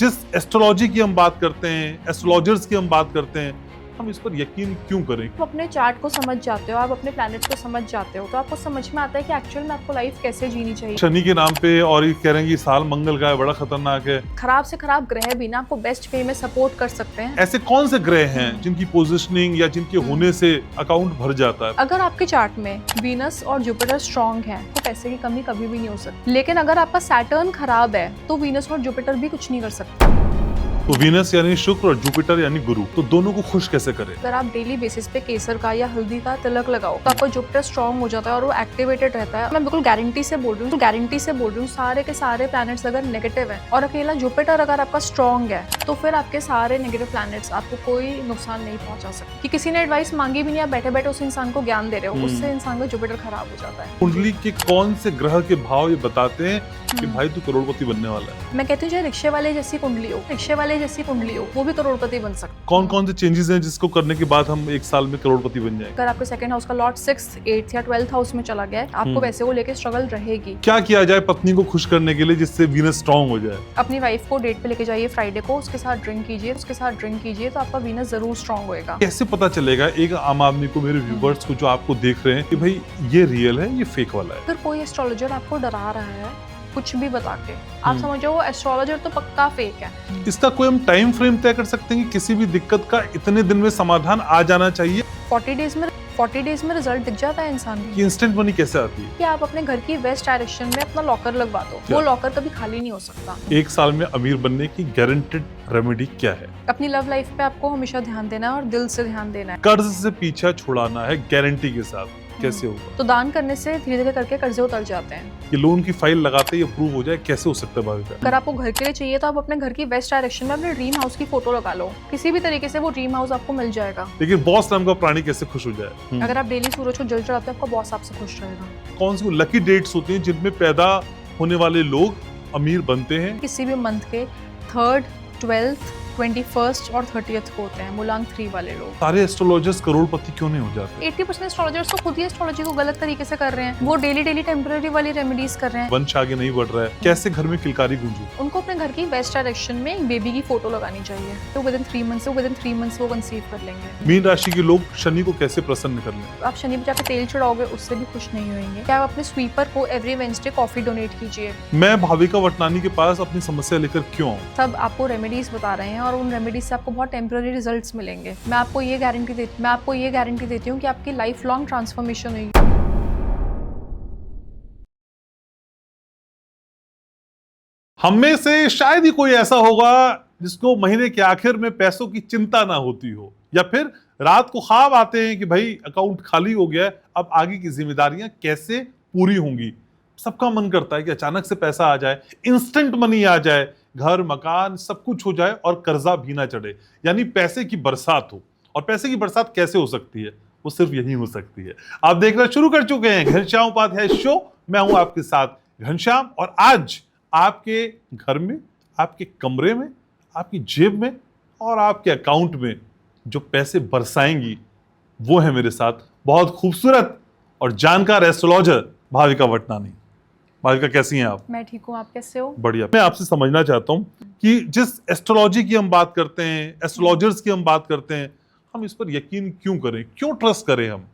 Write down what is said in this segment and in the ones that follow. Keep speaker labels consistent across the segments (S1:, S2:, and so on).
S1: जिस एस्ट्रोलॉजी की हम बात करते हैं, एस्ट्रोलॉजर्स की हम बात करते हैं, हम इस पर यकीन क्यों करें?
S2: आप अपने चार्ट को समझ जाते हो, आप अपने प्लैनेट्स को समझ जाते हो, तो आपको समझ में आता है कि एक्चुअल में आपको लाइफ कैसे जीनी चाहिए।
S1: शनि के नाम पे और ये कह रहे हैं कि साल मंगल का है, बड़ा खतरनाक है।
S2: खराब से खराब ग्रह भी ना आपको बेस्ट वे में सपोर्ट कर सकते हैं।
S1: ऐसे कौन से ग्रह हैं जिनकी पोजीशनिंग या जिनके होने से अकाउंट भर जाता है?
S2: अगर आपके चार्ट में वीनस और जुपिटर स्ट्रांग है तो पैसे की कमी कभी भी नहीं हो सकती, लेकिन अगर आपका सैटर्न खराब है तो वीनस और जुपिटर भी कुछ नहीं कर सकते।
S1: तो वीनस यानी शुक्र और जुपिटर यानी गुरु, तो दोनों को खुश कैसे करें?
S2: अगर आप डेली बेसिस पे केसर का या हल्दी का तिलक लगाओ तो आपका जुपिटर स्ट्रांग हो जाता है और वो एक्टिवेटेड रहता है। मैं बिल्कुल गारंटी से बोल रही हूँ सारे के सारे प्लैनेट्स अगर नेगेटिव है और अकेला जुपिटर अगर आपका स्ट्रांग है तो फिर आपके सारे नेगेटिव प्लैनेट्स आपको कोई नुकसान नहीं पहुंचा सकते। कि किसी ने एडवाइस मांगी भी नहीं, आप बैठे बैठे उस इंसान को ज्ञान दे रहे हो, उससे इंसान का जुपिटर खराब हो जाता है।
S1: कुंडली के कौन से ग्रह के भाव ये बताते हैं कि भाई तू करोड़पति बनने वाला है?
S2: मैं कहती हूँ चाहे रिक्शे वाले जैसी कुंडली हो वो भी करोड़पति बन सकता है।
S1: कौन कौन से चेंजेस हैं जिसको करने के बाद हम एक साल में करोड़पति बन जाएंगे?
S2: अगर आपके सेकंड हाउस का लॉर्ड 6th, 8th या 12th हाउस में चला गया है, आपको पैसे को लेकर स्ट्रगल रहेगी।
S1: क्या किया जाए पत्नी को खुश करने के लिए जिससे वीनस स्ट्रांग हो जाए?
S2: अपनी वाइफ को डेट पे लेके जाइए फ्राइडे को, उसके साथ ड्रिंक कीजिए तो आपका वीनस जरूर स्ट्रांग होएगा।
S1: कैसे पता चलेगा एक आम आदमी को, मेरे व्यूवर्स को जो आपको देख रहे हैं, कि भाई ये रियल है, ये फेक वाला है?
S2: अगर कोई एस्ट्रोलॉजर आपको डरा रहा है कुछ भी बता के, आप समझो वो एस्ट्रोलॉजर तो पक्का फेक है।
S1: इसका कोई हम टाइम फ्रेम तय कर सकते हैं कि किसी भी दिक्कत का इतने दिन में समाधान आ जाना चाहिए?
S2: 40 डेज में रिजल्ट दिख जाता है इंसान को।
S1: कि इंस्टेंट मनी कैसे आती है?
S2: कि आप अपने घर की वेस्ट डायरेक्शन में अपना लॉकर लगवा दो, वो लॉकर कभी खाली नहीं हो सकता।
S1: एक साल में अमीर बनने की गारंटेड रेमेडी क्या है?
S2: अपनी लव लाइफ पे आपको हमेशा ध्यान देना है और दिल से ध्यान देना है।
S1: कर्ज से पीछा छुड़ाना है गारंटी के साथ, कैसे होगा?
S2: तो दान करने से धीरे धीरे करके कर्जे उतर जाते हैं।
S1: ये लोन की फाइल लगाते ही अप्रूव हो जाए, कैसे हो सकता है भाविका?
S2: अगर आपको घर के लिए चाहिए तो आप अपने घर की वेस्ट डायरेक्शन में अपने ड्रीम हाउस की फोटो लगा लो, किसी भी तरीके से वो ड्रीम हाउस आपको मिल जाएगा।
S1: लेकिन बॉस नाम का प्राणी कैसे खुश हो जाए?
S2: अगर आप डेली सूरज को जल चढ़ाते हैं, आपका बॉस आपसे खुश रहेगा।
S1: कौन सी लकी डेट्स होती हैं जिनमें पैदा होने वाले लोग अमीर बनते हैं?
S2: किसी भी मंथ के 3rd, 12th, 21st और 30th को होते हैं मूलांक 3 वाले लोग।
S1: सारे एस्ट्रोलॉजर्स करोड़पति क्यों नहीं हो जाते?
S2: 80% एस्ट्रोलॉजर्स तो खुद ही एस्ट्रोलॉजी को गलत तरीके से कर रहे हैं। वो डेली टेम्पररी वाली रेमेडीज कर रहे हैं।
S1: वंश आगे नहीं बढ़ रहा है, कैसे घर में किलकारी गूंजे?
S2: उनको अपने घर की वेस्ट डायरेक्शन में एक बेबी की फोटो लगानी चाहिए, तो विद इन 3 मंथ्स वो कंसीव कर लेंगे।
S1: मीन राशि के लोग शनि को कैसे प्रसन्न कर लें?
S2: आप शनि पे जाकर तेल चढ़ाओगे, उससे भी खुश नहीं होंगे। क्या आप अपने स्वीपर को एवरी वेडनेसडे कॉफी डोनेट कीजिए।
S1: मैं भाविका वटनानी के पास अपनी समस्या लेकर क्यों आऊं?
S2: सब आपको रेमेडीज बता रहे हैं और उन रेमेडीज से आपको बहुत टेम्पररी रिजल्ट्स मिलेंगे। मैं आपको ये गारंटी देती हूँ कि आपकी लाइफ लॉन्ग ट्रांसफॉर्मेशन होगी।
S1: हम में से शायद ही कोई ऐसा होगा जिसको महीने के आखिर में पैसों की चिंता ना होती हो, या फिर रात को ख्वाब आते हैं कि भाई अकाउंट खाली हो गया है, अब आगे की जिम्मेदारियां कैसे पूरी होंगी। सबका मन करता है कि अचानक से पैसा आ जाए, इंस्टेंट मनी आ जाए, घर मकान सब कुछ हो जाए और कर्जा भी ना चढ़े, यानी पैसे की बरसात हो। और पैसे की बरसात कैसे हो सकती है? वो सिर्फ यही हो सकती है। आप देखना शुरू कर चुके हैं घनश्याम उपाध्याय शो। मैं हूं आपके साथ घनश्याम, और आज आपके घर में, आपके कमरे में, आपकी जेब में और आपके अकाउंट में जो पैसे बरसाएंगी वो है मेरे साथ बहुत खूबसूरत और जानकार एस्ट्रोलॉजर भाविका वटनानी। भाविका कैसी हैं आप?
S2: मैं ठीक हूँ, आप कैसे हो?
S1: बढ़िया। मैं आपसे समझना चाहता हूँ कि जिस एस्ट्रोलॉजी की हम बात करते हैं, एस्ट्रोलॉजर्स की हम बात करते हैं, हम इस पर यकीन क्यों करें, क्यों ट्रस्ट करें हम?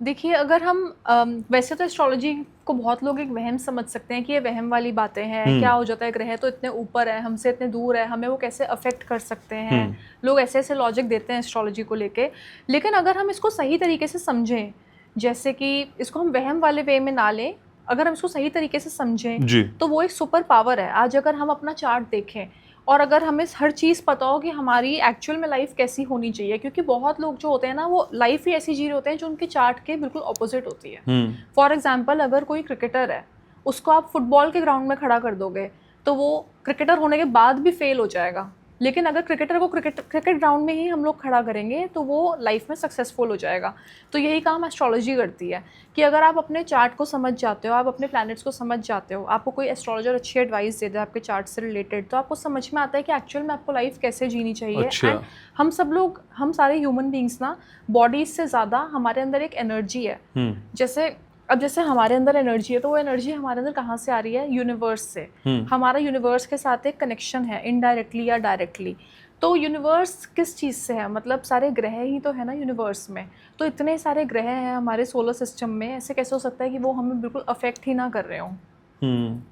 S2: देखिए, अगर हम वैसे तो एस्ट्रोलॉजी को बहुत लोग एक वहम समझ सकते हैं कि ये वहम वाली बातें हैं। क्या हो जाता है, ग्रह तो इतने ऊपर है, हमसे इतने दूर है, हमें वो कैसे अफेक्ट कर सकते हैं। लोग ऐसे ऐसे लॉजिक देते हैं एस्ट्रोलॉजी को लेके। लेकिन अगर हम इसको सही तरीके से समझें, जैसे कि इसको हम वहम वाले वे में ना लें, अगर हम इसको सही तरीके से समझें तो वो एक सुपर पावर है। आज अगर हम अपना चार्ट देखें और अगर हमें हर चीज़ पता हो कि हमारी एक्चुअल में लाइफ कैसी होनी चाहिए, क्योंकि बहुत लोग जो होते हैं ना, वो लाइफ ही ऐसी जी रहे होते हैं जो उनके चार्ट के बिल्कुल ऑपोजिट होती है। फॉर एग्जाम्पल, अगर कोई क्रिकेटर है, उसको आप फुटबॉल के ग्राउंड में खड़ा कर दोगे तो वो क्रिकेटर होने के बाद भी फेल हो जाएगा। लेकिन अगर क्रिकेटर को क्रिकेट ग्राउंड में ही हम लोग खड़ा करेंगे तो वो लाइफ में सक्सेसफुल हो जाएगा। तो यही काम एस्ट्रोलॉजी करती है कि अगर आप अपने चार्ट को समझ जाते हो, आप अपने प्लैनेट्स को समझ जाते हो, आपको कोई एस्ट्रोलॉजर अच्छी एडवाइस दे दे आपके चार्ट से रिलेटेड, तो आपको समझ में आता है कि एक्चुअल में आपको लाइफ कैसे जीनी चाहिए। एंड हम सब लोग, हम सारे ह्यूमन बींग्स ना, बॉडी से ज़्यादा हमारे अंदर एक एनर्जी है। जैसे अब जैसे हमारे अंदर एनर्जी है, तो वो एनर्जी हमारे अंदर कहाँ से आ रही है? यूनिवर्स से। हमारा यूनिवर्स के साथ एक कनेक्शन है, इनडायरेक्टली या डायरेक्टली। तो यूनिवर्स किस चीज़ से है? मतलब सारे ग्रह ही तो है ना यूनिवर्स में। तो इतने सारे ग्रह हैं हमारे सोलर सिस्टम में, ऐसे कैसे हो सकता है कि वो हमें बिल्कुल अफेक्ट ही ना कर रहे हों?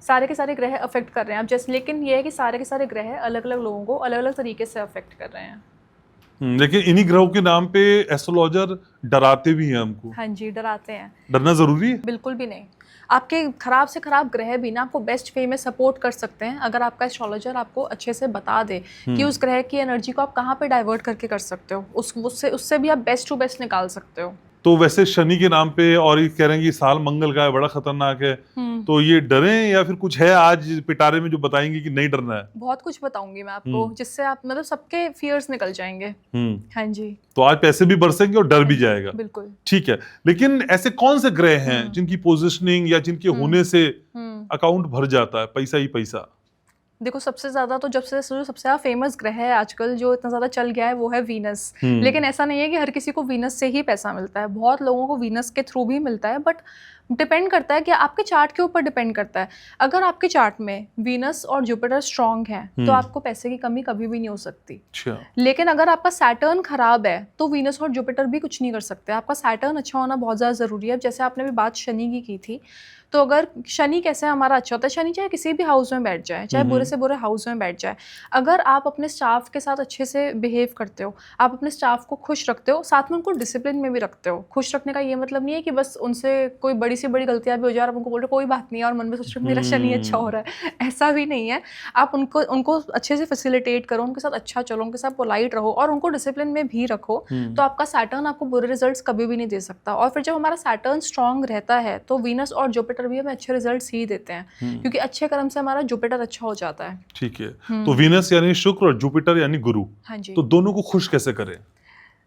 S2: सारे के सारे ग्रह अफेक्ट कर रहे हैं। अब जैसे, लेकिन ये है कि सारे के सारे ग्रह अलग अलग लोगों को अलग अलग तरीके से अफेक्ट कर रहे हैं।
S1: लेकिन इन्हीं ग्रहों के नाम पे एस्ट्रोलॉजर डराते भी हैं हमको।
S2: हाँ जी, डराते हैं।
S1: डरना जरूरी है?
S2: बिल्कुल भी नहीं। आपके खराब से खराब ग्रह भी ना आपको बेस्ट वे में सपोर्ट कर सकते हैं, अगर आपका एस्ट्रोलॉजर आपको अच्छे से बता दे कि उस ग्रह की एनर्जी को आप कहाँ पे डाइवर्ट करके कर सकते हो, उससे भी आप बेस्ट टू बेस्ट निकाल सकते हो।
S1: तो वैसे शनि के नाम पे और ये कह रहे हैं कि साल मंगल का है, बड़ा खतरनाक है, तो ये डरें या फिर कुछ है आज पिटारे में जो बताएंगे कि नहीं डरना है?
S2: बहुत कुछ बताऊंगी मैं आपको, जिससे आप मतलब सबके फियर्स निकल जाएंगे। हाँ जी।
S1: तो आज पैसे भी बरसेंगे और डर भी जाएगा।
S2: बिल्कुल।
S1: ठीक है, लेकिन ऐसे कौन से ग्रह हैं जिनकी पोजिशनिंग या जिनके होने से अकाउंट भर जाता है, पैसा ही पैसा?
S2: देखो, सबसे ज्यादा तो जो सबसे ज्यादा फेमस ग्रह है आजकल, जो इतना ज्यादा चल गया है, वो है वीनस। लेकिन ऐसा नहीं है कि हर किसी को वीनस से ही पैसा मिलता है, बहुत लोगों को वीनस के थ्रू भी मिलता है, बट डिपेंड करता है कि आपके चार्ट के ऊपर डिपेंड करता है। अगर आपके चार्ट में वीनस और जुपिटर स्ट्रांग है तो आपको पैसे की कमी कभी भी नहीं हो सकती। लेकिन अगर आपका सैटर्न खराब है तो वीनस और जुपिटर भी कुछ नहीं कर सकते। आपका सैटर्न अच्छा होना बहुत ज़्यादा ज़रूरी है। जैसे आपने भी बात शनि की थी, तो अगर शनि कैसे हमारा अच्छा होता है, शनि चाहे किसी भी हाउस में बैठ जाए, चाहे बुरे से बुरे हाउस में बैठ जाए, अगर आप अपने स्टाफ के साथ अच्छे से बिहेव करते हो, आप अपने स्टाफ को खुश रखते हो, साथ में उनको डिसिप्लिन में भी रखते हो। खुश रखने का ये मतलब नहीं है कि बस उनसे कोई बड़ी सी बड़ी गलतियां भी हो जाए और आप उनको बोल रहे कोई बात नहीं है और मन में सोच रहे मेरा शनि अच्छा हो रहा है, ऐसा भी नहीं है। आप उनको अच्छे से फैसिलिटेट करो, उनके साथ अच्छा चलो, उनके साथ पोलाइट रहो और उनको डिसिप्लिन में भी रखो, तो आपका सैटर्न आपको बुरे रिजल्ट्स कभी भी नहीं दे सकता। और फिर जब हमारा सैटर्न स्ट्रांग रहता है तो वीनस और जुपिटर भी हमें अच्छे रिजल्ट्स ही देते हैं, क्योंकि अच्छे कर्म से हमारा जुपिटर अच्छा हो जाता है।
S1: ठीक है, तो वीनस यानी शुक्र और जुपिटर यानी गुरु।
S2: हाँ जी।
S1: तो दोनों को खुश कैसे करें?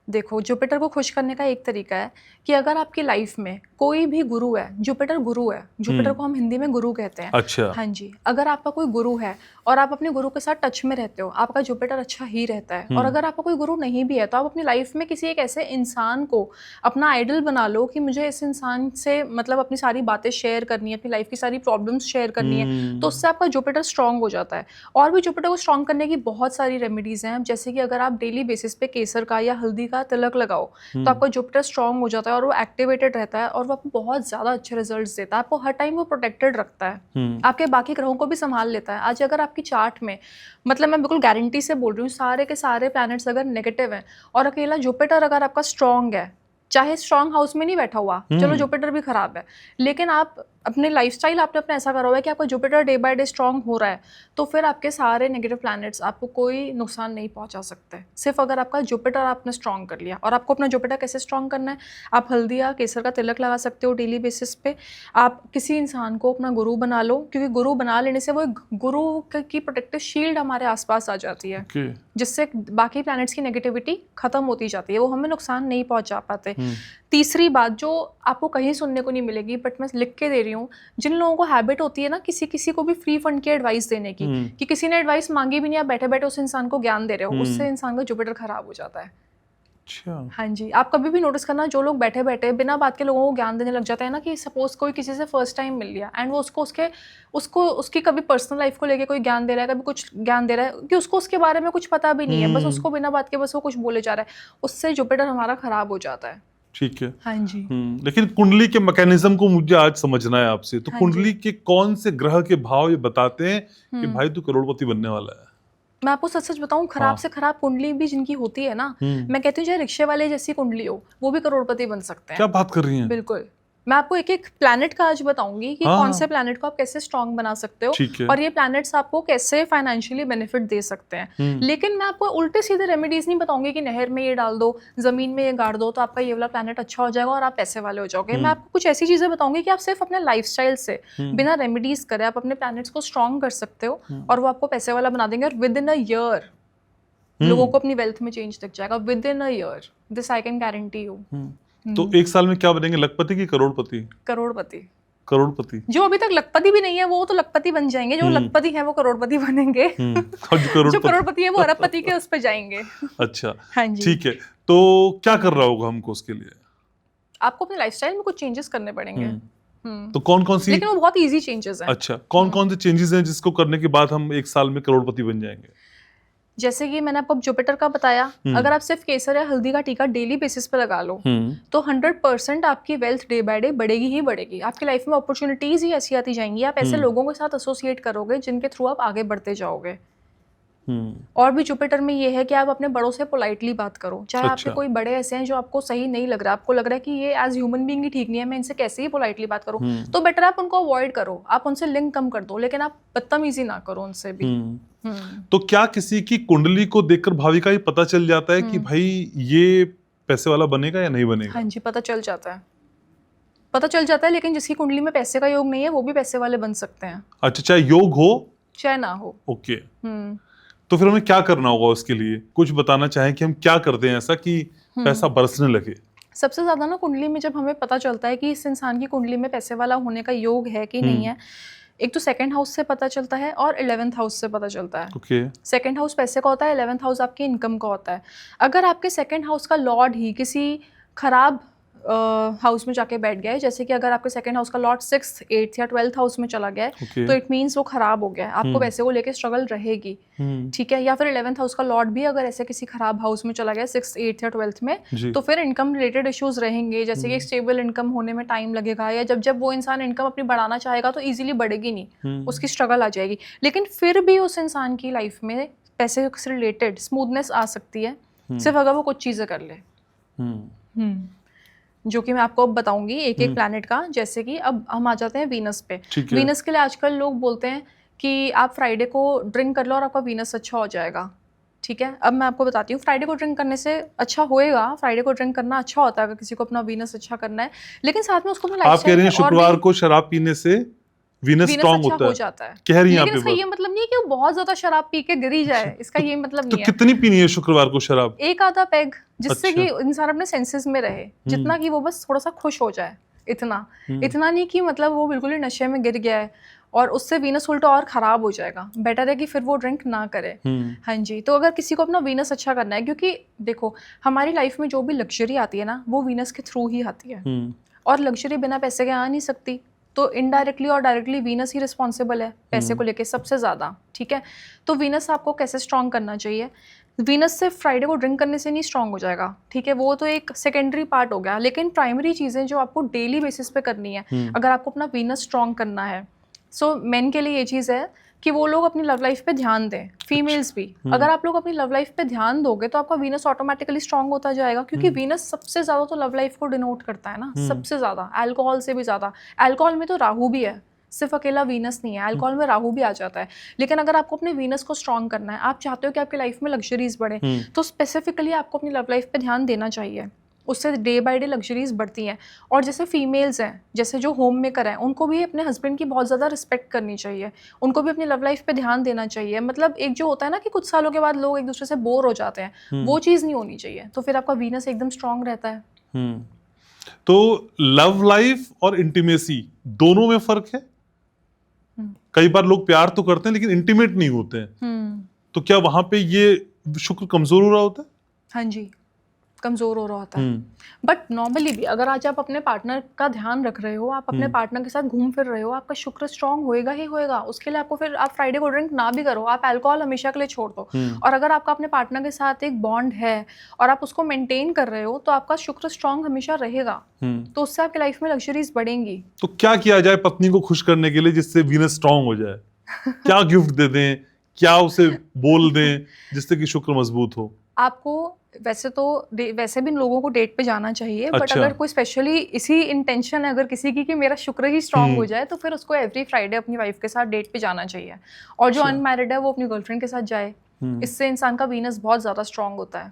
S2: देखो, जुपिटर को खुश करने का एक तरीका है कि अगर आपकी लाइफ में कोई भी गुरु है, जुपिटर गुरु है, जुपिटर को हम हिंदी में गुरु कहते हैं।
S1: अच्छा।
S2: हाँ जी। अगर आपका कोई गुरु है और आप अपने गुरु के साथ टच में रहते हो, आपका जुपिटर अच्छा ही रहता है। और अगर आपका कोई गुरु नहीं भी है तो आप अपनी लाइफ में किसी एक ऐसे इंसान को अपना आइडल बना लो कि मुझे इस इंसान से मतलब अपनी सारी बातें शेयर करनी है, अपनी लाइफ की सारी प्रॉब्लम्स शेयर करनी है, तो उससे आपका जुपिटर स्ट्रांग हो जाता है। और भी जुपिटर को स्ट्रांग करने की बहुत सारी रेमेडीज हैं, जैसे कि अगर आप डेली बेसिस पे केसर का या हल्दी का तिलक लगाओ तो आपका जुपिटर स्ट्रांग हो जाता है और वो एक्टिवेटेड रहता है और वो आपको बहुत ज्यादा अच्छे रिजल्ट्स देता है। आपको हर टाइम वो प्रोटेक्टेड रखता है, आपके बाकी ग्रहों को भी संभाल लेता है। आज अगर आपकी चार्ट में, मतलब मैं बिल्कुल गारंटी से बोल रही हूँ, सारे के सारे प्लैनेट्स अगर नेगेटिव हैं और अकेला जुपिटर अगर आपका स्ट्रांग है, चाहे स्ट्रांग हाउस में नहीं बैठा हुआ, चलो जुपिटर भी खराब है, लेकिन आप अपने लाइफस्टाइल आपने अपना ऐसा करा हुआ है कि आपका Jupiter day by day strong हो रहा है, तो फिर आपके सारे नेगेटिव प्लैनेट्स आपको कोई नुकसान नहीं पहुंचा सकते। सिर्फ अगर आपका जुपिटर आपने स्ट्रांग कर लिया। और आपको अपना जुपिटर कैसे स्ट्रांग करना है? आप हल्दी या केसर का तिलक लगा सकते हो डेली बेसिस पे। आप किसी इंसान को अपना गुरु बना लो, क्योंकि गुरु बना लेने से वो गुरु की प्रोटेक्टिव शील्ड हमारे आसपास आ जाती है, जिससे बाकी प्लैनेट्स की नेगेटिविटी खत्म होती जाती है, वो हमें नुकसान नहीं पहुंचा पाते। तीसरी बात जो आपको कहीं सुनने को नहीं मिलेगी, बट मैं लिख के दे रही हूँ, जिन लोगों को हैबिट होती है ना किसी को भी फ्री फंड की एडवाइस देने की, कि किसी ने एडवाइस मांगी भी नहीं, आप बैठे बैठे उस इंसान को ज्ञान दे रहे हो, उससे इंसान का जुपिटर खराब हो जाता है।
S1: अच्छा।
S2: हाँ जी। आप कभी भी नोटिस करना, जो लोग बैठे बैठे बिना बात के लोगों को ज्ञान देने लग जाते हैं ना, कि सपोज कोई किसी से फर्स्ट टाइम मिल लिया एंड वो उसको उसकी कभी पर्सनल लाइफ को लेके कोई ज्ञान दे रहा है, कभी कुछ ज्ञान दे रहा है कि उसको उसके बारे में कुछ पता भी नहीं है, बस उसको बिना बात के बस वो कुछ बोले जा रहा है, उससे जुपिटर हमारा खराब हो जाता है।
S1: ठीक है।
S2: हाँ जी।
S1: लेकिन कुंडली के मैकेनिज्म को मुझे आज समझना है आपसे। तो कुंडली के कौन से ग्रह के भाव ये बताते हैं कि भाई तू करोड़पति बनने वाला है?
S2: मैं आपको सच सच बताऊं, खराब से खराब कुंडली भी जिनकी होती है ना, मैं कहती हूँ चाहे रिक्शे वाले जैसी कुंडली हो, वो भी करोड़पति बन सकते हैं।
S1: क्या बात कर रही हैं?
S2: बिल्कुल। मैं आपको एक एक प्लैनेट का आज बताऊंगी कि कौन से प्लैनेट को आप कैसे स्ट्रांग बना सकते हो, और ये प्लैनेट्स आपको कैसे फाइनेंशियली बेनिफिट दे सकते हैं। लेकिन मैं आपको उल्टे सीधे रेमेडीज नहीं बताऊंगी कि नहर में ये डाल दो, जमीन में ये गाड़ दो तो आपका ये वाला प्लैनेट अच्छा हो जाएगा और आप पैसे वाले हो जाओगे। मैं आपको कुछ ऐसी चीजें बताऊंगी कि आप सिर्फ अपने लाइफस्टाइल से बिना रेमेडीज करे आप अपने प्लैनेट्स को स्ट्रांग कर सकते हो और वो आपको पैसे वाला बना देंगे। और विद इन अ ईयर लोगों को अपनी वेल्थ में चेंज दिख जाएगा, with in a year, this I can guarantee you.
S1: तो एक साल में क्या बनेंगे, लखपति की करोड़पति?
S2: करोड़पति।
S1: करोड़पति।
S2: जो अभी तक लखपति भी नहीं है वो तो लखपति बन जाएंगे, जो लखपति है वो करोड़पति बनेंगे, जो करोड़पति है वो अरबपति के उस पे जाएंगे।
S1: अच्छा।
S2: हाँ जी।
S1: ठीक है, तो क्या कर रहा होगा हमको उसके लिए?
S2: आपको अपने लाइफस्टाइल में कुछ चेंजेस करने पड़ेंगे।
S1: तो कौन कौन सी,
S2: लेकिन वो बहुत इजी चेंजेस हैं।
S1: अच्छा कौन कौन से चेंजेस हैं जिसको करने के बाद हम 1 साल में करोड़पति बन जाएंगे?
S2: जैसे कि मैंने आपको जुपिटर का बताया, अगर आप सिर्फ केसर या हल्दी का टीका डेली बेसिस पे लगा लो तो 100% आपकी वेल्थ डे बाय डे बढ़ेगी ही बढ़ेगी। आपकी लाइफ में अपॉर्चुनिटीज ही ऐसी आती जाएंगी, आप ऐसे लोगों के साथ एसोसिएट करोगे जिनके थ्रू आप आगे बढ़ते जाओगे। और भी जुपिटर में ये है कि आप अपने बड़ों से पोलाइटली बात करो, चाहे आपके कोई बड़े ऐसे हैं जो आपको सही नहीं लग रहा, आपको लग रहा है कि ये एज ह्यूमन बीइंग ही ठीक नहीं है, मैं इनसे कैसे ही पोलाइटली बात करूं, तो बेटर आप उनको अवॉइड करो, आप उनसे लिंक कम कर दो, लेकिन आप बदतमीजी ना करो उनसे भी।
S1: तो क्या किसी की कुंडली को देखकर भाविका ही पता चल जाता है कि भाई ये पैसे वाला बनेगा या नहीं बनेगा?
S2: हाँ जी, पता चल जाता है, पता चल जाता है। लेकिन जिसकी कुंडली में पैसे का योग नहीं है वो भी पैसे वाले बन सकते हैं।
S1: अच्छा, चाहे योग हो
S2: चाहे ना हो।
S1: ओके। तो फिर हमें क्या करना होगा उसके लिए? कुछ बताना चाहें कि हम क्या करते हैं ऐसा कि पैसा बरसने लगे?
S2: सबसे ज्यादा ना कुंडली में जब हमें पता चलता है कि इस इंसान की कुंडली में पैसे वाला होने का योग है कि नहीं है, एक तो सेकंड हाउस से पता चलता है और 11th हाउस से पता चलता है।
S1: ओके।
S2: सेकंड हाउस पैसे का होता है, 11th हाउस आपकी इनकम का होता है। अगर आपके सेकंड हाउस का लॉर्ड ही किसी खराब हाउस में जाके बैठ गया है, जैसे कि अगर आपके सेकंड हाउस का लॉर्ड 6th 8th या 12th हाउस में चला गया है तो इट मीन्स वो खराब हो गया है, आपको पैसे को लेके स्ट्रगल रहेगी, ठीक है। या फिर 11th हाउस का लॉर्ड भी अगर ऐसे किसी खराब हाउस में चला गया 6th 8th या 12th में, तो फिर इनकम रिलेटेड इश्यूज रहेंगे, जैसे कि स्टेबल इनकम होने में टाइम लगेगा, या जब जब वो इंसान इनकम अपनी बढ़ाना चाहेगा तो ईजिली बढ़ेगी नहीं, उसकी स्ट्रगल आ जाएगी। लेकिन फिर भी उस इंसान की लाइफ में पैसे से रिलेटेड स्मूथनेस आ सकती है, सिर्फ अगर वो कुछ चीजें कर ले। जो कि मैं आपको अब बताऊंगी एक एक प्लैनेट का। जैसे कि अब हम आ जाते हैं वीनस पे। वीनस के लिए आजकल लोग बोलते हैं कि आप फ्राइडे को ड्रिंक कर लो और आपका वीनस अच्छा हो जाएगा, ठीक है। अब मैं आपको बताती हूँ, फ्राइडे को ड्रिंक करने से अच्छा होएगा, फ्राइडे को ड्रिंक करना अच्छा होता है अगर किसी को अपना वीनस अच्छा करना है, लेकिन साथ में उसको अपना
S1: आप कह रहे हैं शुक्रवार को शराब पीने से वीनस स्ट्रांग
S2: अच्छा
S1: होता
S2: हो जाता है,
S1: कह रही हैं
S2: लेकिन इसका ये मतलब नहीं है कि वो बहुत ज्यादा शराब पी के गिरी जाए, इसका ये मतलब
S1: तो
S2: नहीं है।
S1: कितनी पीनी है शुक्रवार को शराब?
S2: एक आधा पैग, जिससे कि इंसान अपने सेंसेस में रहे, जितना कि वो बस थोड़ा सा खुश हो जाए, इतना इतना नहीं कि मतलब वो बिल्कुल ही नशे में गिर गया है और उससे वीनस उल्टा और खराब हो जाएगा। बेटर है कि फिर वो ड्रिंक ना करे। हाँ जी, तो अगर किसी को अपना वीनस अच्छा करना है, क्योंकि देखो हमारी लाइफ में जो भी लग्जरी आती है ना वो वीनस के थ्रू ही आती है, और लग्जरी बिना पैसे के आ नहीं सकती, तो इनडायरेक्टली और डायरेक्टली वीनस ही रिस्पॉन्सिबल है पैसे को लेके सबसे ज़्यादा, ठीक है। तो वीनस आपको कैसे स्ट्रॉन्ग करना चाहिए? वीनस सिर्फ फ्राइडे को ड्रिंक करने से नहीं स्ट्रॉन्ग हो जाएगा, ठीक है, वो तो एक सेकेंडरी पार्ट हो गया, लेकिन प्राइमरी चीज़ें जो आपको डेली बेसिस पे करनी है अगर आपको अपना वीनस स्ट्रॉन्ग करना है। सो मेन के लिए ये चीज़ है कि वो लोग अपनी लव लाइफ पे ध्यान दें, फीमेल्स भी। अगर आप लोग अपनी लव लाइफ पे ध्यान दोगे तो आपका वीनस ऑटोमेटिकली स्ट्रॉन्ग होता जाएगा, क्योंकि वीनस सबसे ज़्यादा तो लव लाइफ को डिनोट करता है ना, सबसे ज़्यादा, अल्कोहल से भी ज़्यादा। अल्कोहल में तो राहु भी है, सिर्फ अकेला वीनस नहीं है, अल्कोहल में राहु भी आ जाता है। लेकिन अगर आपको अपने वीनस को स्ट्रॉन्ग करना है, आप चाहते हो कि आपकी लाइफ में लग्जरीज बढ़े, तो स्पेसिफिकली आपको अपनी लव लाइफ पे ध्यान देना चाहिए, उससे डे बाय डे लग्जरीज बढ़ती हैं। और जैसे फीमेल्स हैं, जैसे जो होम मेकर हैं, उनको भी अपने हस्बैंड की बहुत ज़्यादा रिस्पेक्ट करनी चाहिए, उनको भी अपनी लव लाइफ पे ध्यान देना चाहिए। मतलब एक जो होता है ना कि कुछ सालों के बाद लोग एक दूसरे से बोर हो जाते हैं, वो चीज़ नहीं होनी चाहिए, तो फिर आपका वीनस एकदम स्ट्रॉन्ग रहता है।
S1: तो लव लाइफ और इंटीमेसी दोनों में फर्क है? कई बार लोग प्यार तो करते हैं लेकिन इंटीमेट नहीं होते हैं, तो क्या वहां पे ये शुक्र कमजोर हो रहा होता है?
S2: हाँ जी, कमज़ोर हो रहा होता है। बट नॉर्मली भी अगर आज आप अपने पार्टनर का ध्यान रख रहे हो, आप अपने पार्टनर के साथ घूम फिर रहे हो, आपका शुक्र स्ट्रांग होएगा ही होएगा। उसके लिए आपको फिर आप फ्राइडे को ड्रिंक ना भी करो, आप अल्कोहल हमेशा के लिए छोड़ दो, और अगर आपका अपने पार्टनर के साथ एक बॉन्ड है और आप उसको मेंटेन कर रहे हो तो आपका शुक्र स्ट्रांग हमेशा रहेगा, तो उससे आपकी लाइफ में लग्जरीज बढ़ेंगी।
S1: तो क्या किया जाए पत्नी को खुश करने के लिए जिससे वीनस स्ट्रांग हो जाए? क्या गिफ्ट दे दें, क्या उसे बोल दें जिससे कि शुक्र मजबूत हो?
S2: आपको वैसे भी लोगों को डेट पे जाना चाहिए, बट अगर कोई स्पेशली इसी इंटेंशन है अगर किसी की कि मेरा शुक्र ही स्ट्रांग हो जाए, तो फिर उसको एवरी फ्राइडे अपनी वाइफ के साथ डेट पे जाना चाहिए। और जो अनमैरिड है वो अपनी गर्लफ्रेंड के साथ जाए, इससे इंसान का वीनस बहुत ज़्यादा स्ट्रांग होता है।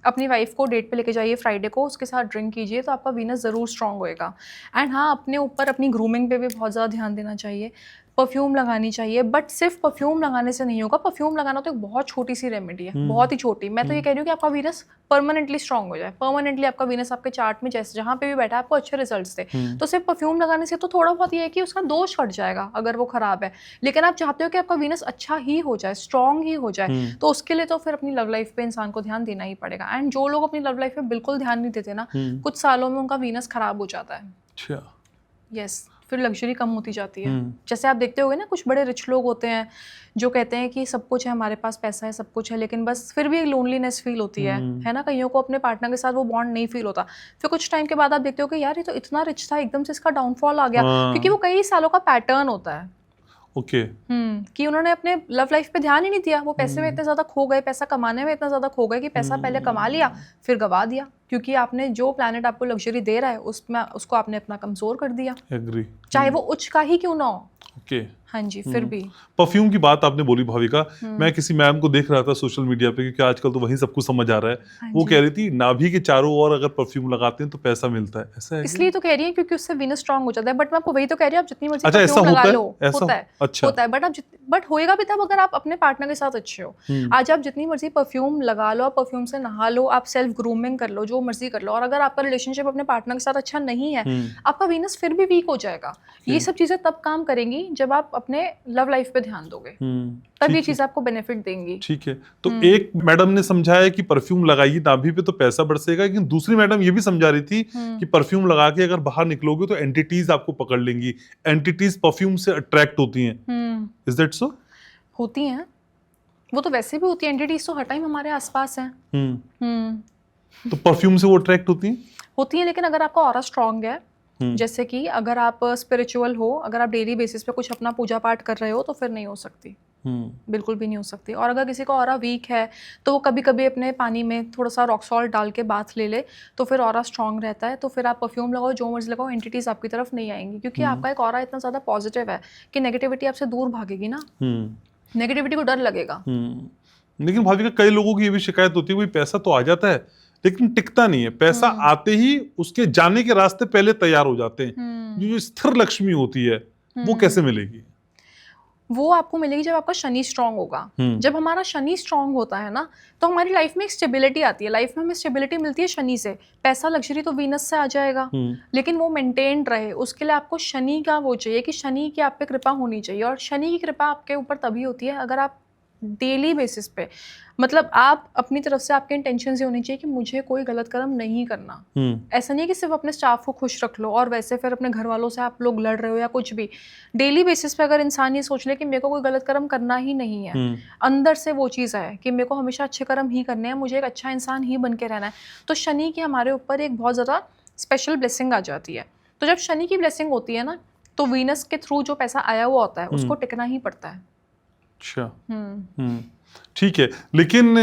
S2: अपनी वाइफ को डेट पे लेके जाइए फ्राइडे को, उसके साथ ड्रिंक कीजिए, तो आपका वीनस ज़रूर स्ट्रांग होएगा। एंड हाँ, अपने ऊपर अपनी ग्रूमिंग पे भी बहुत ज़्यादा ध्यान देना चाहिए, परफ्यूम लगानी चाहिए, बट सिर्फ परफ्यूम लगाने से नहीं होगा। परफ्यूम लगाना तो एक बहुत छोटी सी रेमेडी है, बहुत ही छोटी। मैं तो ये कह रही हूँ कि आपका वीनस परमानेंटली स्ट्रांग हो जाए, परमानेंटली आपका वीनस आपके चार्ट में जैसे जहाँ पे भी बैठा है आपको अच्छे रिजल्ट्स दे, तो सिर्फ परफ्यूम लगाने से तो थोड़ा बहुत ये है कि उसका दोष हट जाएगा अगर वो खराब है, लेकिन आप चाहते हो कि आपका वीनस अच्छा ही हो जाए, स्ट्रांग ही हो जाए, तो उसके लिए तो फिर अपनी लव लाइफ पे इंसान को ध्यान देना ही पड़ेगा। एंड जो लोग अपनी लव लाइफ पे बिल्कुल ध्यान नहीं देते ना, कुछ सालों में उनका वीनस खराब हो जाता है।
S1: अच्छा,
S2: यस, फिर लग्जरी कम होती जाती है। जैसे आप देखते होगे ना, कुछ बड़े रिच लोग होते हैं जो कहते हैं कि सब कुछ है, हमारे पास पैसा है, सब कुछ है, लेकिन बस फिर भी एक लोनलीनेस फील होती है ना। कईयों को अपने पार्टनर के साथ वो बॉन्ड नहीं फील होता। फिर कुछ टाइम के बाद आप देखते हो कि यार ये तो इतना रिच था, एकदम से इसका डाउनफॉल आ गया, क्योंकि वो कई सालों का पैटर्न होता है।
S1: ओके।
S2: कि उन्होंने अपने लव लाइफ पे ध्यान ही नहीं दिया, वो पैसे में इतने ज्यादा खो गए, पैसा कमाने में इतना ज्यादा खो गए कि पैसा पहले कमा लिया फिर गवा दिया, क्योंकि आपने जो प्लैनेट आपको लग्जरी दे रहा है उसमें उसको आपने अपना कमजोर कर दिया,
S1: एग्री।
S2: चाहे वो उच्च का ही क्यों ना हो।
S1: ओके।
S2: हाँ जी। फिर भी
S1: परफ्यूम की बात आपने बोली भाविका, मैं किसी मैम को देख रहा था सोशल मीडिया पे, क्योंकि आजकल तो वही सब कुछ समझ आ रहा है।
S2: हाँ
S1: वो
S2: जी।
S1: कह रही थी नाभि के चारों ओर अगर परफ्यूम लगाते हैं तो पैसा मिलता है, ऐसा है?
S2: इसलिए तो कह रही है क्योंकि उससे वीनस स्ट्रांग हो जाता है। बट मैं आपको वही तो कह रही हूँ, आप जितनी मर्जी
S1: अच्छा, ऐसा
S2: परफ्यूम लगा
S1: होता है?
S2: लो,
S1: ऐसा
S2: होता है,
S1: अच्छा।
S2: होता है। बट होएगा भी तब अगर आप अपने पार्टनर के साथ अच्छे हो। आज आप जितनी मर्जी परफ्यूम लगा लो, आप परफ्यूम से नहा लो, आप सेल्फ ग्रूमिंग कर लो, जो मर्जी कर लो, और अगर आपका रिलेशनशिप अपने पार्टनर के साथ अच्छा नहीं है, आपका वीनस फिर भी वीक हो जाएगा। ये सब चीजें तब काम करेंगी जब आप अपने लव लाइफ पे ध्यान दोगे, तब ये चीज आपको बेनिफिट देंगी।
S1: ठीक है। तो एक मैडम ने समझाया कि परफ्यूम लगाइए नाभि पे तो पैसा बरसेगा, लेकिन दूसरी मैडम ये भी समझा रही थी कि परफ्यूम लगा के अगर बाहर निकलोगे तो एंटिटीज आपको पकड़ लेंगी, एंटिटीज परफ्यूम से अट्रैक्ट होती हैं। Is that so?
S2: होती हैं, वो तो वैसे भी होती है, एंटिटीज तो हर टाइम हमारे आसपास हैं।
S1: तो परफ्यूम से वो अट्रैक्ट होती हैं,
S2: लेकिन अगर आपका ऑरा स्ट्रांग है, जैसे कि अगर आप स्पिरिचुअल हो, अगर आप डेली बेसिस पे कुछ अपना पूजा पाठ कर रहे हो, तो फिर नहीं हो सकती, बिल्कुल भी नहीं हो सकती। और अगर किसी का ऑरा वीक है तो वो कभी कभी अपने पानी में थोड़ा सा रॉक सॉल्ट डाल के बाथ ले ले, तो फिर ऑरा स्ट्रांग रहता है। तो फिर आप परफ्यूम लगाओ, जो मर्जी लगाओ, एंटिटीज आपकी तरफ नहीं आएंगी, क्योंकि आपका एक ऑरा इतना ज़्यादा पॉजिटिव है कि नेगेटिविटी आपसे दूर भागेगी ना, नेगेटिविटी को डर लगेगा।
S1: लेकिन भाभी का कई लोगों की ये भी शिकायत होती है, भाई पैसा तो आ जाता है लेकिन टिकता नहीं है, पैसा आते ही उसके जाने के रास्ते पहले तैयार हो जाते हैं। जो स्थिर लक्ष्मी होती है वो कैसे मिलेगी?
S2: वो आपको मिलेगी जब आपका शनि स्ट्रांग होगा। जब हमारा शनि स्ट्रांग होता है ना, तो हमारी लाइफ में एक स्टेबिलिटी आती है। लाइफ में हमें स्टेबिलिटी मिलती है शनि से। पैसा लग्जरी तो वीनस से आ जाएगा, लेकिन वो मेंटेन्ड रहे, उसके लिए आपको शनि का वो चाहिए कि शनि की आप पे कृपा होनी चाहिए। और शनि की कृपा आपके ऊपर तभी होती है अगर आप डेली बेसिस पे, मतलब आप अपनी तरफ से, आपके इंटेंशन ये होनी चाहिए कि मुझे कोई गलत कर्म नहीं करना। ऐसा नहीं है कि सिर्फ अपने स्टाफ को खुश रख लो और वैसे फिर अपने घर वालों से आप लोग लड़ रहे हो या कुछ भी। डेली बेसिस पे अगर इंसान ये सोच ले कि मेरे को कोई गलत कर्म करना ही नहीं है, अंदर से वो चीज़ है कि मेरे को हमेशा अच्छे कर्म ही करने हैं, मुझे एक अच्छा इंसान ही बन के रहना है, तो शनि की हमारे ऊपर एक बहुत ज़्यादा स्पेशल ब्लेसिंग आ जाती है। तो जब शनि की ब्लेसिंग होती है ना, तो वीनस के थ्रू जो पैसा आया हुआ होता है उसको टिकना ही पड़ता है।
S1: अच्छा, ठीक है। लेकिन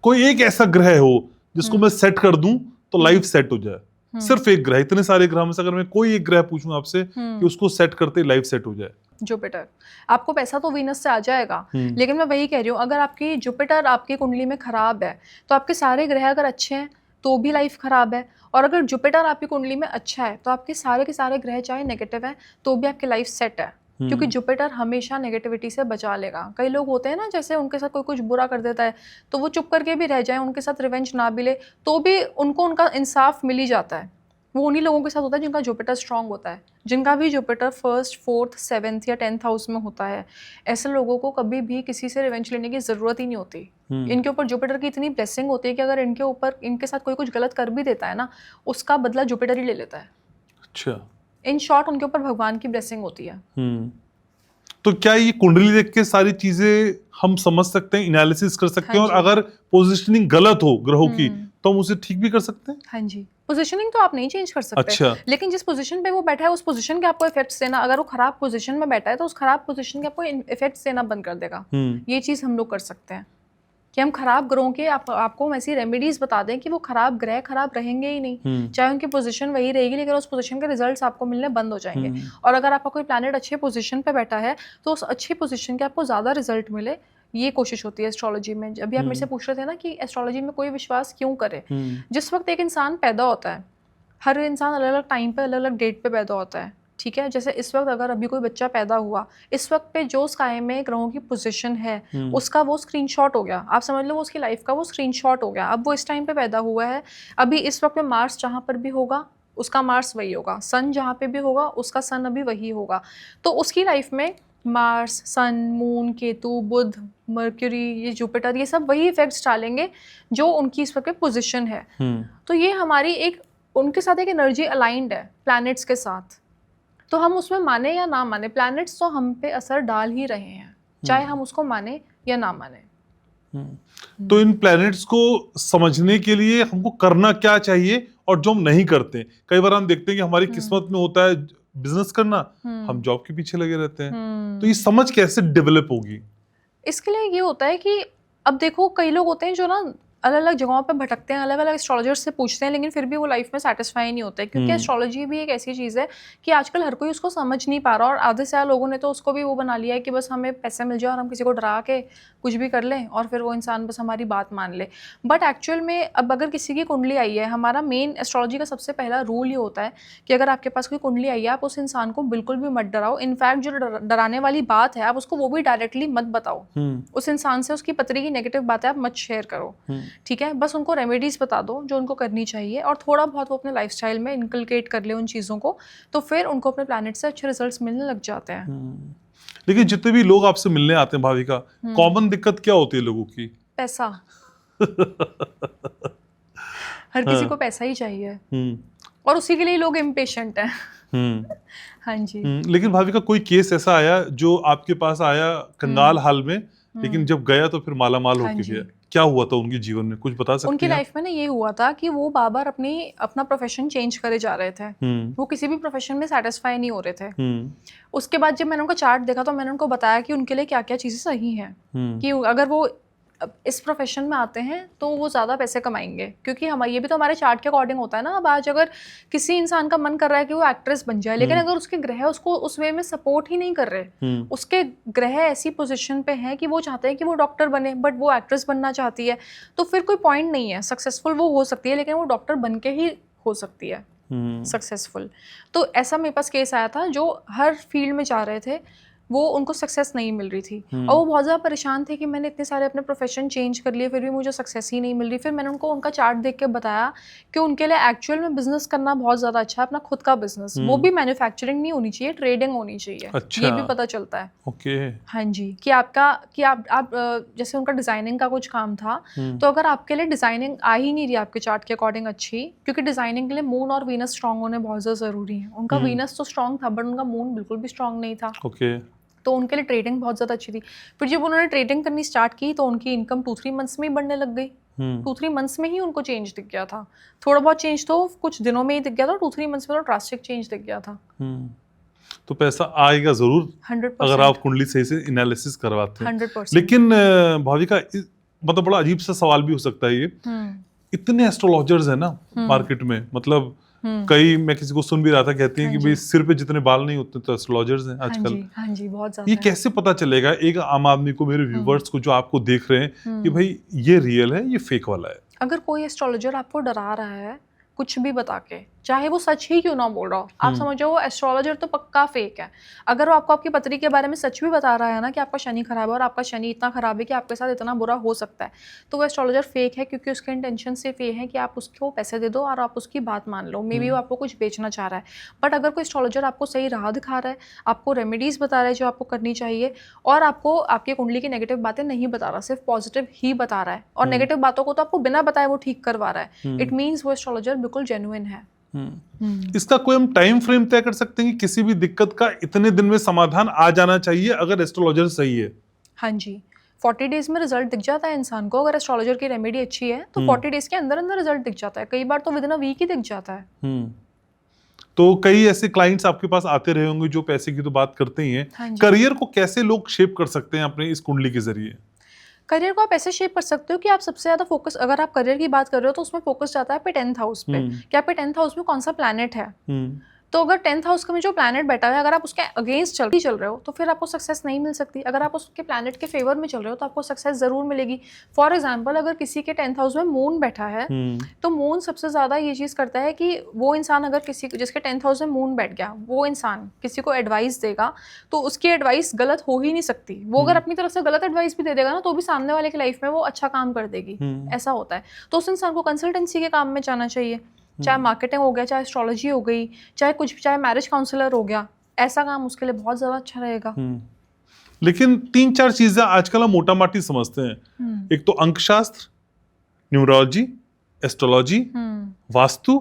S1: कोई एक ऐसा ग्रह हो जिसको मैं सेट कर दूं तो लाइफ सेट हो जाए, सिर्फ एक ग्रह, इतने सारे ग्रह में से अगर मैं कोई एक ग्रह पूछूं आपसे कि उसको सेट करते लाइफ सेट हो जाए?
S2: जुपिटर। आपको पैसा तो वीनस से आ जाएगा, लेकिन मैं वही कह रही हूँ, अगर आपकी जुपिटर आपकी कुंडली में खराब है तो आपके सारे ग्रह अगर अच्छे हैं तो भी लाइफ खराब है, और अगर जुपिटर आपकी कुंडली में अच्छा है तो आपके सारे के सारे ग्रह चाहे नेगेटिव है तो भी आपकी लाइफ सेट है, क्योंकि जुपिटर हमेशा नेगेटिविटी से बचा लेगा। कई लोग होते हैं ना, जैसे उनके साथ कोई कुछ बुरा कर देता है तो वो चुप करके भी रह जाए, उनके साथ रिवेंज ना मिले तो भी उनको उनका इंसाफ मिल ही जाता है। वो उन्हीं लोगों के साथ होता है जिनका जुपिटर स्ट्रांग होता है, जिनका भी जुपिटर 1st, 4th, 7th या 10th हाउस में होता है। ऐसे लोगों को कभी भी किसी से रिवेंज लेने की जरूरत ही नहीं होती। इनके ऊपर जुपिटर की इतनी ब्लेसिंग होती है कि अगर इनके ऊपर, इनके साथ कोई कुछ गलत कर भी देता है ना, उसका बदला जुपिटर ही ले लेता है।
S1: अच्छा,
S2: इन शॉर्ट उनके ऊपर भगवान की ब्लेसिंग होती है।
S1: तो क्या ये कुंडली देख के सारी चीजें हम समझ सकते हैं, एनालिसिस कर सकते हैं, और अगर पोजीशनिंग गलत हो ग्रहों की तो हम उसे ठीक भी कर सकते हैं?
S2: हाँ जी, पोजीशनिंग तो आप नहीं चेंज कर सकते।
S1: अच्छा।
S2: लेकिन जिस पोजीशन पे वो बैठा है उस पोजीशन के आपको इफेक्ट्स देना, अगर वो खराब पोजीशन में बैठा है तो उस खराब पोजीशन के आपको इफेक्ट्स देना बंद कर देगा। ये चीज हम लोग कर सकते हैं कि हम खराब ग्रहों के आपको हम ऐसी रेमेडीज बता दें कि वो खराब ग्रह खराब रहेंगे ही नहीं, चाहे उनकी पोजीशन वही रहेगी, लेकिन उस पोजीशन के रिजल्ट्स आपको मिलने बंद हो जाएंगे। और अगर आपका कोई प्लैनेट अच्छे पोजीशन पे बैठा है तो उस अच्छी पोजीशन के आपको ज़्यादा रिजल्ट मिले, ये कोशिश होती है एस्ट्रोलॉजी में। अभी आप मेरे से पूछ रहे थे ना कि एस्ट्रोलॉजी में कोई विश्वास क्यों करे। जिस वक्त एक इंसान पैदा होता है, हर इंसान अलग अलग टाइम पे अलग अलग डेट पे पैदा होता है, ठीक है। जैसे इस वक्त अगर अभी कोई बच्चा पैदा हुआ, इस वक्त पे जो स्काई में ग्रहों की पोजीशन है उसका वो स्क्रीनशॉट हो गया, आप समझ लो वो उसकी लाइफ का वो स्क्रीनशॉट हो गया। अब वो इस टाइम पे पैदा हुआ है, अभी इस वक्त में मार्स जहाँ पर भी होगा उसका मार्स वही होगा, सन जहाँ पे भी होगा उसका सन अभी वही होगा। तो उसकी लाइफ में मार्स, सन, मून, केतु, बुध, मर्क्यूरी, ये जुपिटर, ये सब वही इफेक्ट्स डालेंगे जो उनकी इस वक्त पे पोजीशन है। तो ये हमारी एक उनके साथ एक एनर्जी अलाइंड है प्लैनेट्स के साथ, तो हम उसमें माने या ना माने प्लैनेट्स तो हम पे असर डाल ही रहे हैं, चाहे हम उसको माने या ना माने।
S1: तो इन प्लैनेट्स को समझने के लिए हमको करना क्या चाहिए और जो हम नहीं करते, कई बार हम देखते हैं कि हमारी किस्मत में होता है बिजनेस करना, हम जॉब के पीछे लगे रहते हैं, तो ये समझ कैसे डेवलप होगी?
S2: इसके लिए ये होता है कि अब देखो कई लोग होते हैं जो ना अलग अलग जगहों पे भटकते हैं, अलग अलग एस्ट्रोलॉजर्स से पूछते हैं, लेकिन फिर भी वो लाइफ में सेटिस्फाई नहीं होते, क्योंकि एस्ट्रोलॉजी भी एक ऐसी चीज़ है कि आजकल हर कोई उसको समझ नहीं पा रहा, और आधे से ज़्यादा लोगों ने तो उसको भी वो बना लिया है कि बस हमें पैसे मिल जाए और हम किसी को डरा के कुछ भी कर लें और फिर वो इंसान बस हमारी बात मान ले। बट एक्चुअल में अब अगर किसी की कुंडली आई है, हमारा मेन एस्ट्रोलॉजी का सबसे पहला रूल ये होता है कि अगर आपके पास कोई कुंडली आई है, आप उस इंसान को बिल्कुल भी मत डराओ। इनफैक्ट जो डराने वाली बात है आप उसको वो भी डायरेक्टली मत बताओ, उस इंसान से उसकी पत्री की नेगेटिव बातें आप मत शेयर करो, ठीक है? बस उनको रेमेडीज बता दो जो उनको करनी चाहिए, और थोड़ा बहुत वो अपने लाइफस्टाइल में इनकलकेट कर ले उन चीज़ों को, तो फिर उनको अपने प्लैनेट से अच्छे रिजल्ट्स मिलने लग जाते हैं।
S1: लेकिन जितने भी लोग आपसे मिलने आते हैं भाविका, कॉमन दिक्कत क्या होती है लोगों की?
S2: पैसा। हर किसी को पैसा ही चाहिए, और उसी के लिए लोग इम्पेशेंट हैं। हाँ जी।
S1: लेकिन भाविका कोई केस ऐसा आया जो आपके पास आया कंगाल हाल में, लेकिन जब गया तो फिर मालामाल होके गया, क्या हुआ था उनके जीवन में, कुछ बता सकते हैं?
S2: उनकी लाइफ में ना ये हुआ था कि वो बार बार अपना प्रोफेशन चेंज करे जा रहे थे, वो किसी भी प्रोफेशन में सेटिस्फाई नहीं हो रहे थे। उसके बाद जब मैंने उनका चार्ट देखा तो मैंने उनको बताया कि उनके लिए क्या क्या चीज़ें सही हैं, कि अगर वो इस प्रोफेशन में आते हैं तो वो ज़्यादा पैसे कमाएंगे, क्योंकि हमारे ये भी तो हमारे चार्ट के अकॉर्डिंग होता है ना। अब आज अगर किसी इंसान का मन कर रहा है कि वो एक्ट्रेस बन जाए, लेकिन अगर उसके ग्रह उसको उस वे में सपोर्ट ही नहीं कर रहे, उसके ग्रह ऐसी पोजीशन पे हैं कि वो चाहते हैं कि वो डॉक्टर बने बट वो एक्ट्रेस बनना चाहती है, तो फिर कोई पॉइंट नहीं है। सक्सेसफुल वो हो सकती है, लेकिन वो डॉक्टर बन के ही हो सकती है सक्सेसफुल। तो ऐसा मेरे पास केस आया था जो हर फील्ड में जा रहे थे, वो उनको सक्सेस नहीं मिल रही थी, और वो बहुत ज़्यादा परेशान थे कि मैंने इतने सारे अपने प्रोफेशन चेंज कर लिए फिर भी मुझे सक्सेस ही नहीं मिल रही। फिर मैंने उनको उनका चार्ट देख के बताया कि उनके लिए एक्चुअल में बिजनेस करना बहुत ज़्यादा अच्छा है, अपना खुद का बिजनेस, वो भी मैन्युफैक्चरिंग नहीं होनी चाहिए, ट्रेडिंग होनी चाहिए।
S1: अच्छा।
S2: ये भी पता चलता है।
S1: ओके।
S2: हाँ जी, कि आप जैसे उनका डिज़ाइनिंग का कुछ काम था, तो अगर आपके लिए डिज़ाइनिंग आ ही नहीं रही आपके चार्ट के अकॉर्डिंग अच्छी, क्योंकि डिज़ाइनिंग के लिए मून और वीनस स्ट्रांग होने बहुत ज़्यादा ज़रूरी है। उनका वीनस तो स्ट्रांग था बट उनका मून बिल्कुल भी स्ट्रांग नहीं था।
S1: ओके।
S2: तो उनके लिए ट्रेडिंग बहुत ज़्यादा अच्छी थी। फिर जब उन्होंने ट्रेडिंग करनी स्टार्ट की तो उनकी इनकम 2-3 मंथ्स में ही बढ़ने लग गई। 2-3 मंथ्स में ही उनको चेंज दिख गया था। थोड़ा बहुत चेंज तो कुछ दिनों में ही दिख गया था, 2-3 मंथ्स में तो ड्रास्टिक चेंज दिख गया था।
S1: तो पैसा आएगा जरूर
S2: 100%।
S1: अगर आप कुंडली सही से एनालिसिस करवाते हैं।
S2: 100%।
S1: लेकिन भाविका, मतलब बड़ा अजीब सा सवाल भी हो सकता है ये, इतने एस्ट्रोलॉजर्स हैं ना मार्केट में, मतलब कई, मैं किसी को सुन भी रहा था, कहती हैं कि भाई सिर पे जितने बाल नहीं होते तो एस्ट्रोलॉजर्स हैं आजकल।
S2: हाँ जी, बहुत ज़्यादा।
S1: ये कैसे पता चलेगा एक आम आदमी को, मेरे व्यूवर्स को जो आपको देख रहे हैं, कि भाई ये रियल है, ये फेक वाला है?
S2: अगर कोई एस्ट्रोलॉजर आपको डरा रहा है कुछ भी बता के, चाहे वो सच ही क्यों ना बोल रहा हो, आप समझो वो एस्ट्रोलॉजर तो पक्का फेक है। अगर वो आपको आपकी पत्री के बारे में सच भी बता रहा है ना कि आपका शनि खराब है और आपका शनि इतना खराब है कि आपके साथ इतना बुरा हो सकता है, तो वो एस्ट्रोलॉजर फेक है, क्योंकि उसके इंटेंशन सिर्फ ये है कि आप उसको पैसे दे दो और आप उसकी बात मान लो। मे बी वो आपको कुछ बेचना चाह रहा है, बट अगर कोई एस्ट्रोलॉजर आपको सही राह दिखा रहा है, आपको रेमेडीज़ बता रहा है जो आपको करनी चाहिए, और आपको आपकी कुंडली की नेगेटिव बातें नहीं बता रहा, सिर्फ पॉजिटिव ही बता रहा है, और नेगेटिव बातों को तो आपको बिना बताए वो ठीक करवा रहा है, इट मीन्स वो एस्ट्रोलॉजर बिल्कुल जेन्युइन है।
S1: इसका कोई हम टाइम फ्रेम तय कर सकते हैं कि किसी भी दिक्कत का इतने दिन में समाधान आ जाना चाहिए अगर एस्ट्रोलॉजर सही है?
S2: हाँ जी, 40 डेज में रिजल्ट दिख जाता है इंसान को। अगर एस्ट्रोलॉजर की रेमेडी अच्छी है तो 40 डेज के अंदर अंदर रिजल्ट दिख जाता है, कई बार तो विद इन अ वीक ही दिख जाता है।
S1: तो कई ऐसे क्लाइंट्स आपके पास आते रहे होंगे जो पैसे की तो बात करते ही हैं।
S2: हाँ जी।
S1: करियर को कैसे लोग शेप कर सकते हैं अपने इस कुंडली के जरिए?
S2: करियर को आप ऐसे शेप कर सकते हो कि आप सबसे ज़्यादा फोकस, अगर आप करियर की बात कर रहे हो तो उसमें फोकस जाता है आपके 10th हाउस पे, कि आपके 10th हाउस में कौन सा प्लैनेट है। तो अगर 10th हाउस में जो प्लैनेट बैठा है, अगर आप उसके अगेंस्ट चल रहे हो तो फिर आपको सक्सेस नहीं मिल सकती। अगर आप उसके प्लैनेट के फेवर में चल रहे हो तो आपको सक्सेस ज़रूर मिलेगी। फॉर एग्जांपल, अगर किसी के 10th हाउस में मून बैठा है, तो मून सबसे ज़्यादा ये चीज़ करता है कि वो इंसान, अगर किसी जिसके 10th हाउस में मून बैठ गया, वो इंसान किसी को एडवाइस देगा तो उसकी एडवाइस गलत हो ही नहीं सकती। वो अगर अपनी तरफ से गलत एडवाइस भी दे देगा ना, तो भी सामने वाले की लाइफ में वो अच्छा काम कर देगी, ऐसा होता है। तो उस इंसान को कंसल्टेंसी के काम में जाना चाहिए, चाहे मार्केटिंग हो गया, चाहे एस्ट्रोलॉजी हो गई, चाहे कुछ भी, चाहे मैरिज काउंसलर हो गया, ऐसा काम उसके लिए बहुत ज़्यादा अच्छा रहेगा।
S1: लेकिन 3-4 चीजें आजकल हम मोटा माटी समझते हैं। एक तो अंकशास्त्र, न्यूमरोलॉजी, एस्ट्रोलॉजी, वास्तु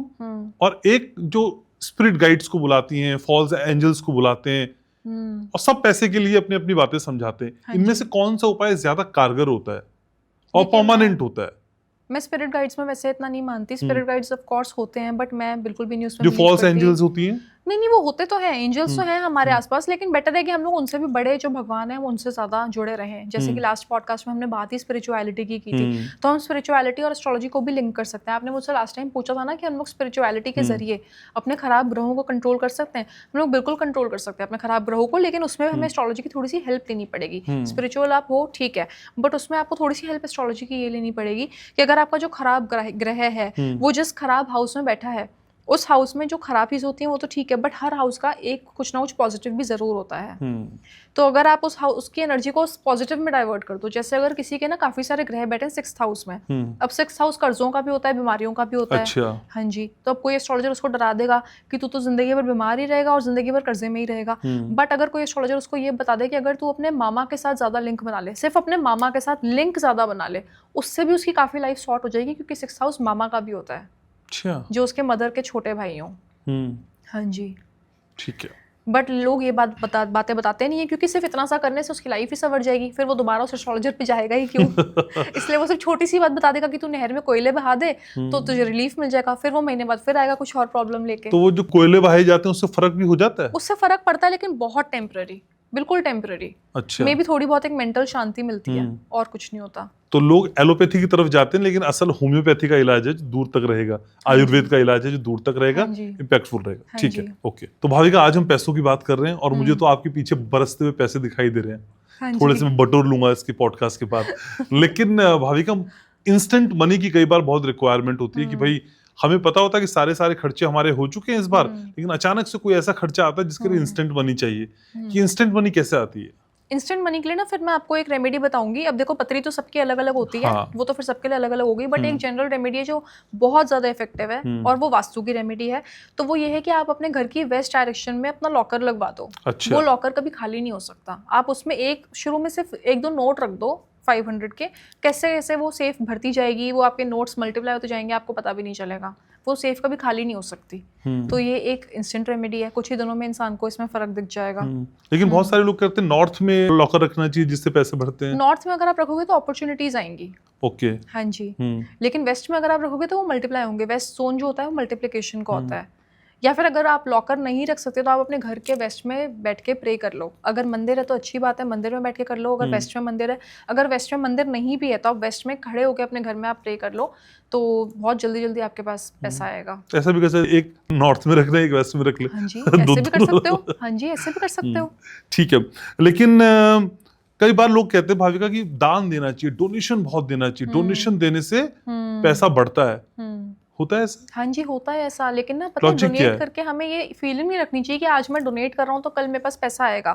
S1: और एक जो स्पिरिट गाइड्स को बुलाती हैं, फॉल्स एंजल्स को बुलाते हैं, और सब पैसे के लिए अपनी अपनी बातें समझाते हैं।
S2: हाँ
S1: इनमें
S2: जी।
S1: से कौन सा उपाय ज्यादा कारगर होता है और
S2: देखिए,
S1: परमानेंट होता है?
S2: मैं स्पिरिट गाइड्स में वैसे इतना नहीं मानती। स्पिरिट गाइड्स ऑफ कोर्स होते हैं, बट मैं बिल्कुल भी नहीं उसमें
S1: जो
S2: believe
S1: फॉल्स
S2: करती।
S1: एंजल्स होती हैं,
S2: नहीं, वो होते तो हैं, एंजल्स तो हैं हमारे आसपास, लेकिन बेटर है कि हम लोग उनसे भी बड़े जो भगवान हैं वो उनसे ज्यादा जुड़े रहें। जैसे कि लास्ट पॉडकास्ट में हमने बात ही स्पिरिचुअलिटी की थी, तो हम स्पिरिचुअलिटी और एस्ट्रोलॉजी को भी लिंक कर सकते हैं। आपने मुझसे लास्ट टाइम पूछा था ना कि हम लोग स्पिरिचुअलिटी के जरिए अपने खराब ग्रहों को कंट्रोल कर सकते हैं। हम लोग बिल्कुल कंट्रोल कर सकते हैं अपने खराब ग्रहों को, लेकिन उसमें हमें एस्ट्रोलॉजी की थोड़ी सी हेल्प लेनी पड़ेगी। स्पिरिचुअल आप हो, ठीक है, बट उसमें आपको थोड़ी सी हेल्प एस्ट्रोलॉजी की ये लेनी पड़ेगी कि अगर आपका जो खराब ग्रह है वो जिस खराब हाउस में बैठा है, उस हाउस में जो खराब चीज़ होती है वो तो ठीक है, बट हर हाउस का एक कुछ ना कुछ पॉजिटिव भी ज़रूर होता है। तो अगर आप उस हाउस की एनर्जी को पॉजिटिव में डाइवर्ट कर दो, जैसे अगर किसी के ना काफ़ी सारे ग्रह बैठे हैं 6th हाउस में, अब 6th हाउस कर्जों का भी होता है, बीमारियों का भी होता
S1: अच्छा।
S2: है। हाँ जी, तो अब कोई एस्ट्रोलॉजर उसको डरा देगा कि तू तो जिंदगी भर बीमार ही रहेगा और जिंदगी भर कर्जे में ही रहेगा। बट अगर कोई एस्ट्रोलॉजर उसको ये बता दे कि अगर तू अपने मामा के साथ ज़्यादा लिंक बना ले, सिर्फ अपने मामा के साथ लिंक ज़्यादा बना ले, उससे भी उसकी काफ़ी लाइफ सॉर्ट हो जाएगी, क्योंकि 6th हाउस मामा का भी होता है,
S1: अच्छा,
S2: जो उसके मदर के छोटे भाई हों। हाँ जी,
S1: ठीक है।
S2: बट लोग ये बातें बताते नहीं है, क्योंकि सिर्फ इतना सा करने से उसकी लाइफ ही संवर जाएगी, फिर वो दोबारा उस एस्ट्रोलॉजर पे जाएगा ही क्यों? इसलिए वो सिर्फ छोटी सी बात बता देगा कि तू नहर में कोयले बहा दे तो तुझे रिलीफ मिल जाएगा, फिर वो महीने बाद फिर आएगा कुछ और प्रॉब्लम लेके।
S1: तो वो जो कोयले बहाए जाते हैं उससे फर्क भी हो जाता है?
S2: उससे फर्क पड़ता है, लेकिन बहुत टेम्पररी, बिल्कुल टेम्पररी।
S1: अच्छा।
S2: मे भी थोड़ी बहुत एक मेंटल शांति मिलती है, और कुछ नहीं होता।
S1: तो लोग एलोपैथी की तरफ जाते हैं, लेकिन असल होम्योपैथी का इलाज है जो दूर तक रहेगा, आयुर्वेद का इलाज है जो दूर तक रहेगा,
S2: हाँ जी।
S1: इम्पैक्टफुल रहेगा।
S2: हाँ
S1: ठीक
S2: जी।
S1: है, ओके। तो भाविका, आज हम पैसों की बात कर रहे हैं और मुझे तो आपके पीछे बरसते हुए पैसे दिखाई दे रहे हैं।
S2: हाँ
S1: थोड़े
S2: जी।
S1: से मैं बटोर लूंगा इसके पॉडकास्ट के बाद। लेकिन भाविका, इंस्टेंट मनी की कई बार बहुत रिक्वायरमेंट होती है कि भाई हमें पता होता है कि सारे खर्चे हमारे हो चुके हैं इस बार, लेकिन अचानक से कोई ऐसा खर्चा आता है जिसके लिए इंस्टेंट मनी चाहिए। कि इंस्टेंट मनी कैसे आती है?
S2: इंस्टेंट मनी के लिए ना फिर मैं आपको एक रेमेडी बताऊंगी। अब देखो, पत्री तो सबकी अलग अलग होती है,
S1: हाँ।
S2: वो तो फिर सबके लिए अलग अलग होगी, बट एक जनरल रेमेडी है जो बहुत ज्यादा इफेक्टिव है, और वो वास्तु की रेमेडी है। तो वो ये है कि आप अपने घर की वेस्ट डायरेक्शन में अपना लॉकर लगवा दो।
S1: अच्छा।
S2: वो लॉकर कभी खाली नहीं हो सकता। आप उसमें शुरू में सिर्फ 1-2 नोट रख दो 500 के, कैसे कैसे वो सेफ भरती जाएगी, वो आपके नोट्स मल्टीप्लाई होते जाएंगे, आपको पता भी नहीं चलेगा। वो सेफ कभी खाली नहीं हो सकती। तो ये एक इंस्टेंट रेमेडी है, कुछ ही दिनों में इंसान को इसमें फर्क दिख जाएगा।
S1: लेकिन बहुत सारे लोग कहते हैं नॉर्थ में लॉकर रखना चाहिए जिससे पैसे बढ़ते हैं।
S2: नॉर्थ में अगर आप रखोगे तो अपॉर्चुनिटीज आएंगी।
S1: ओके।
S2: हाँ जी। लेकिन वेस्ट में अगर आप रखोगे तो वो मल्टीप्लाई होंगे। वेस्ट जोन जो होता है वो मल्टीप्लिकेशन का होता है। या फिर अगर आप लॉकर नहीं रख सकते तो आप अपने घर के वेस्ट में बैठ के प्रे कर लो। अगर मंदिर है तो अच्छी बात है, मंदिर में बैठ के कर लो। अगर वेस्ट में मंदिर है, अगर वेस्ट में मंदिर नहीं भी है तो आप वेस्ट में खड़े होकर अपने घर में आप प्रे कर लो, तो बहुत जल्दी जल्दी आपके पास पैसा आएगा।
S1: ऐसा भी कैसे, एक नॉर्थ में रखना है, एक वेस्ट में रख ले?
S2: हाँ जी, ऐसे भी कर सकते हो। हाँ जी, ऐसे भी कर सकते हो।
S1: ठीक है, लेकिन कई बार लोग कहते हैं भाविका कि दान देना चाहिए, डोनेशन बहुत देना चाहिए, डोनेशन देने से पैसा बढ़ता है। होता है ऐसा?
S2: हाँ जी, होता है ऐसा, लेकिन ना पता है, डोनेट करके हमें ये फीलिंग नहीं रखनी चाहिए कि आज मैं डोनेट कर रहा हूँ तो कल मेरे पास पैसा आएगा।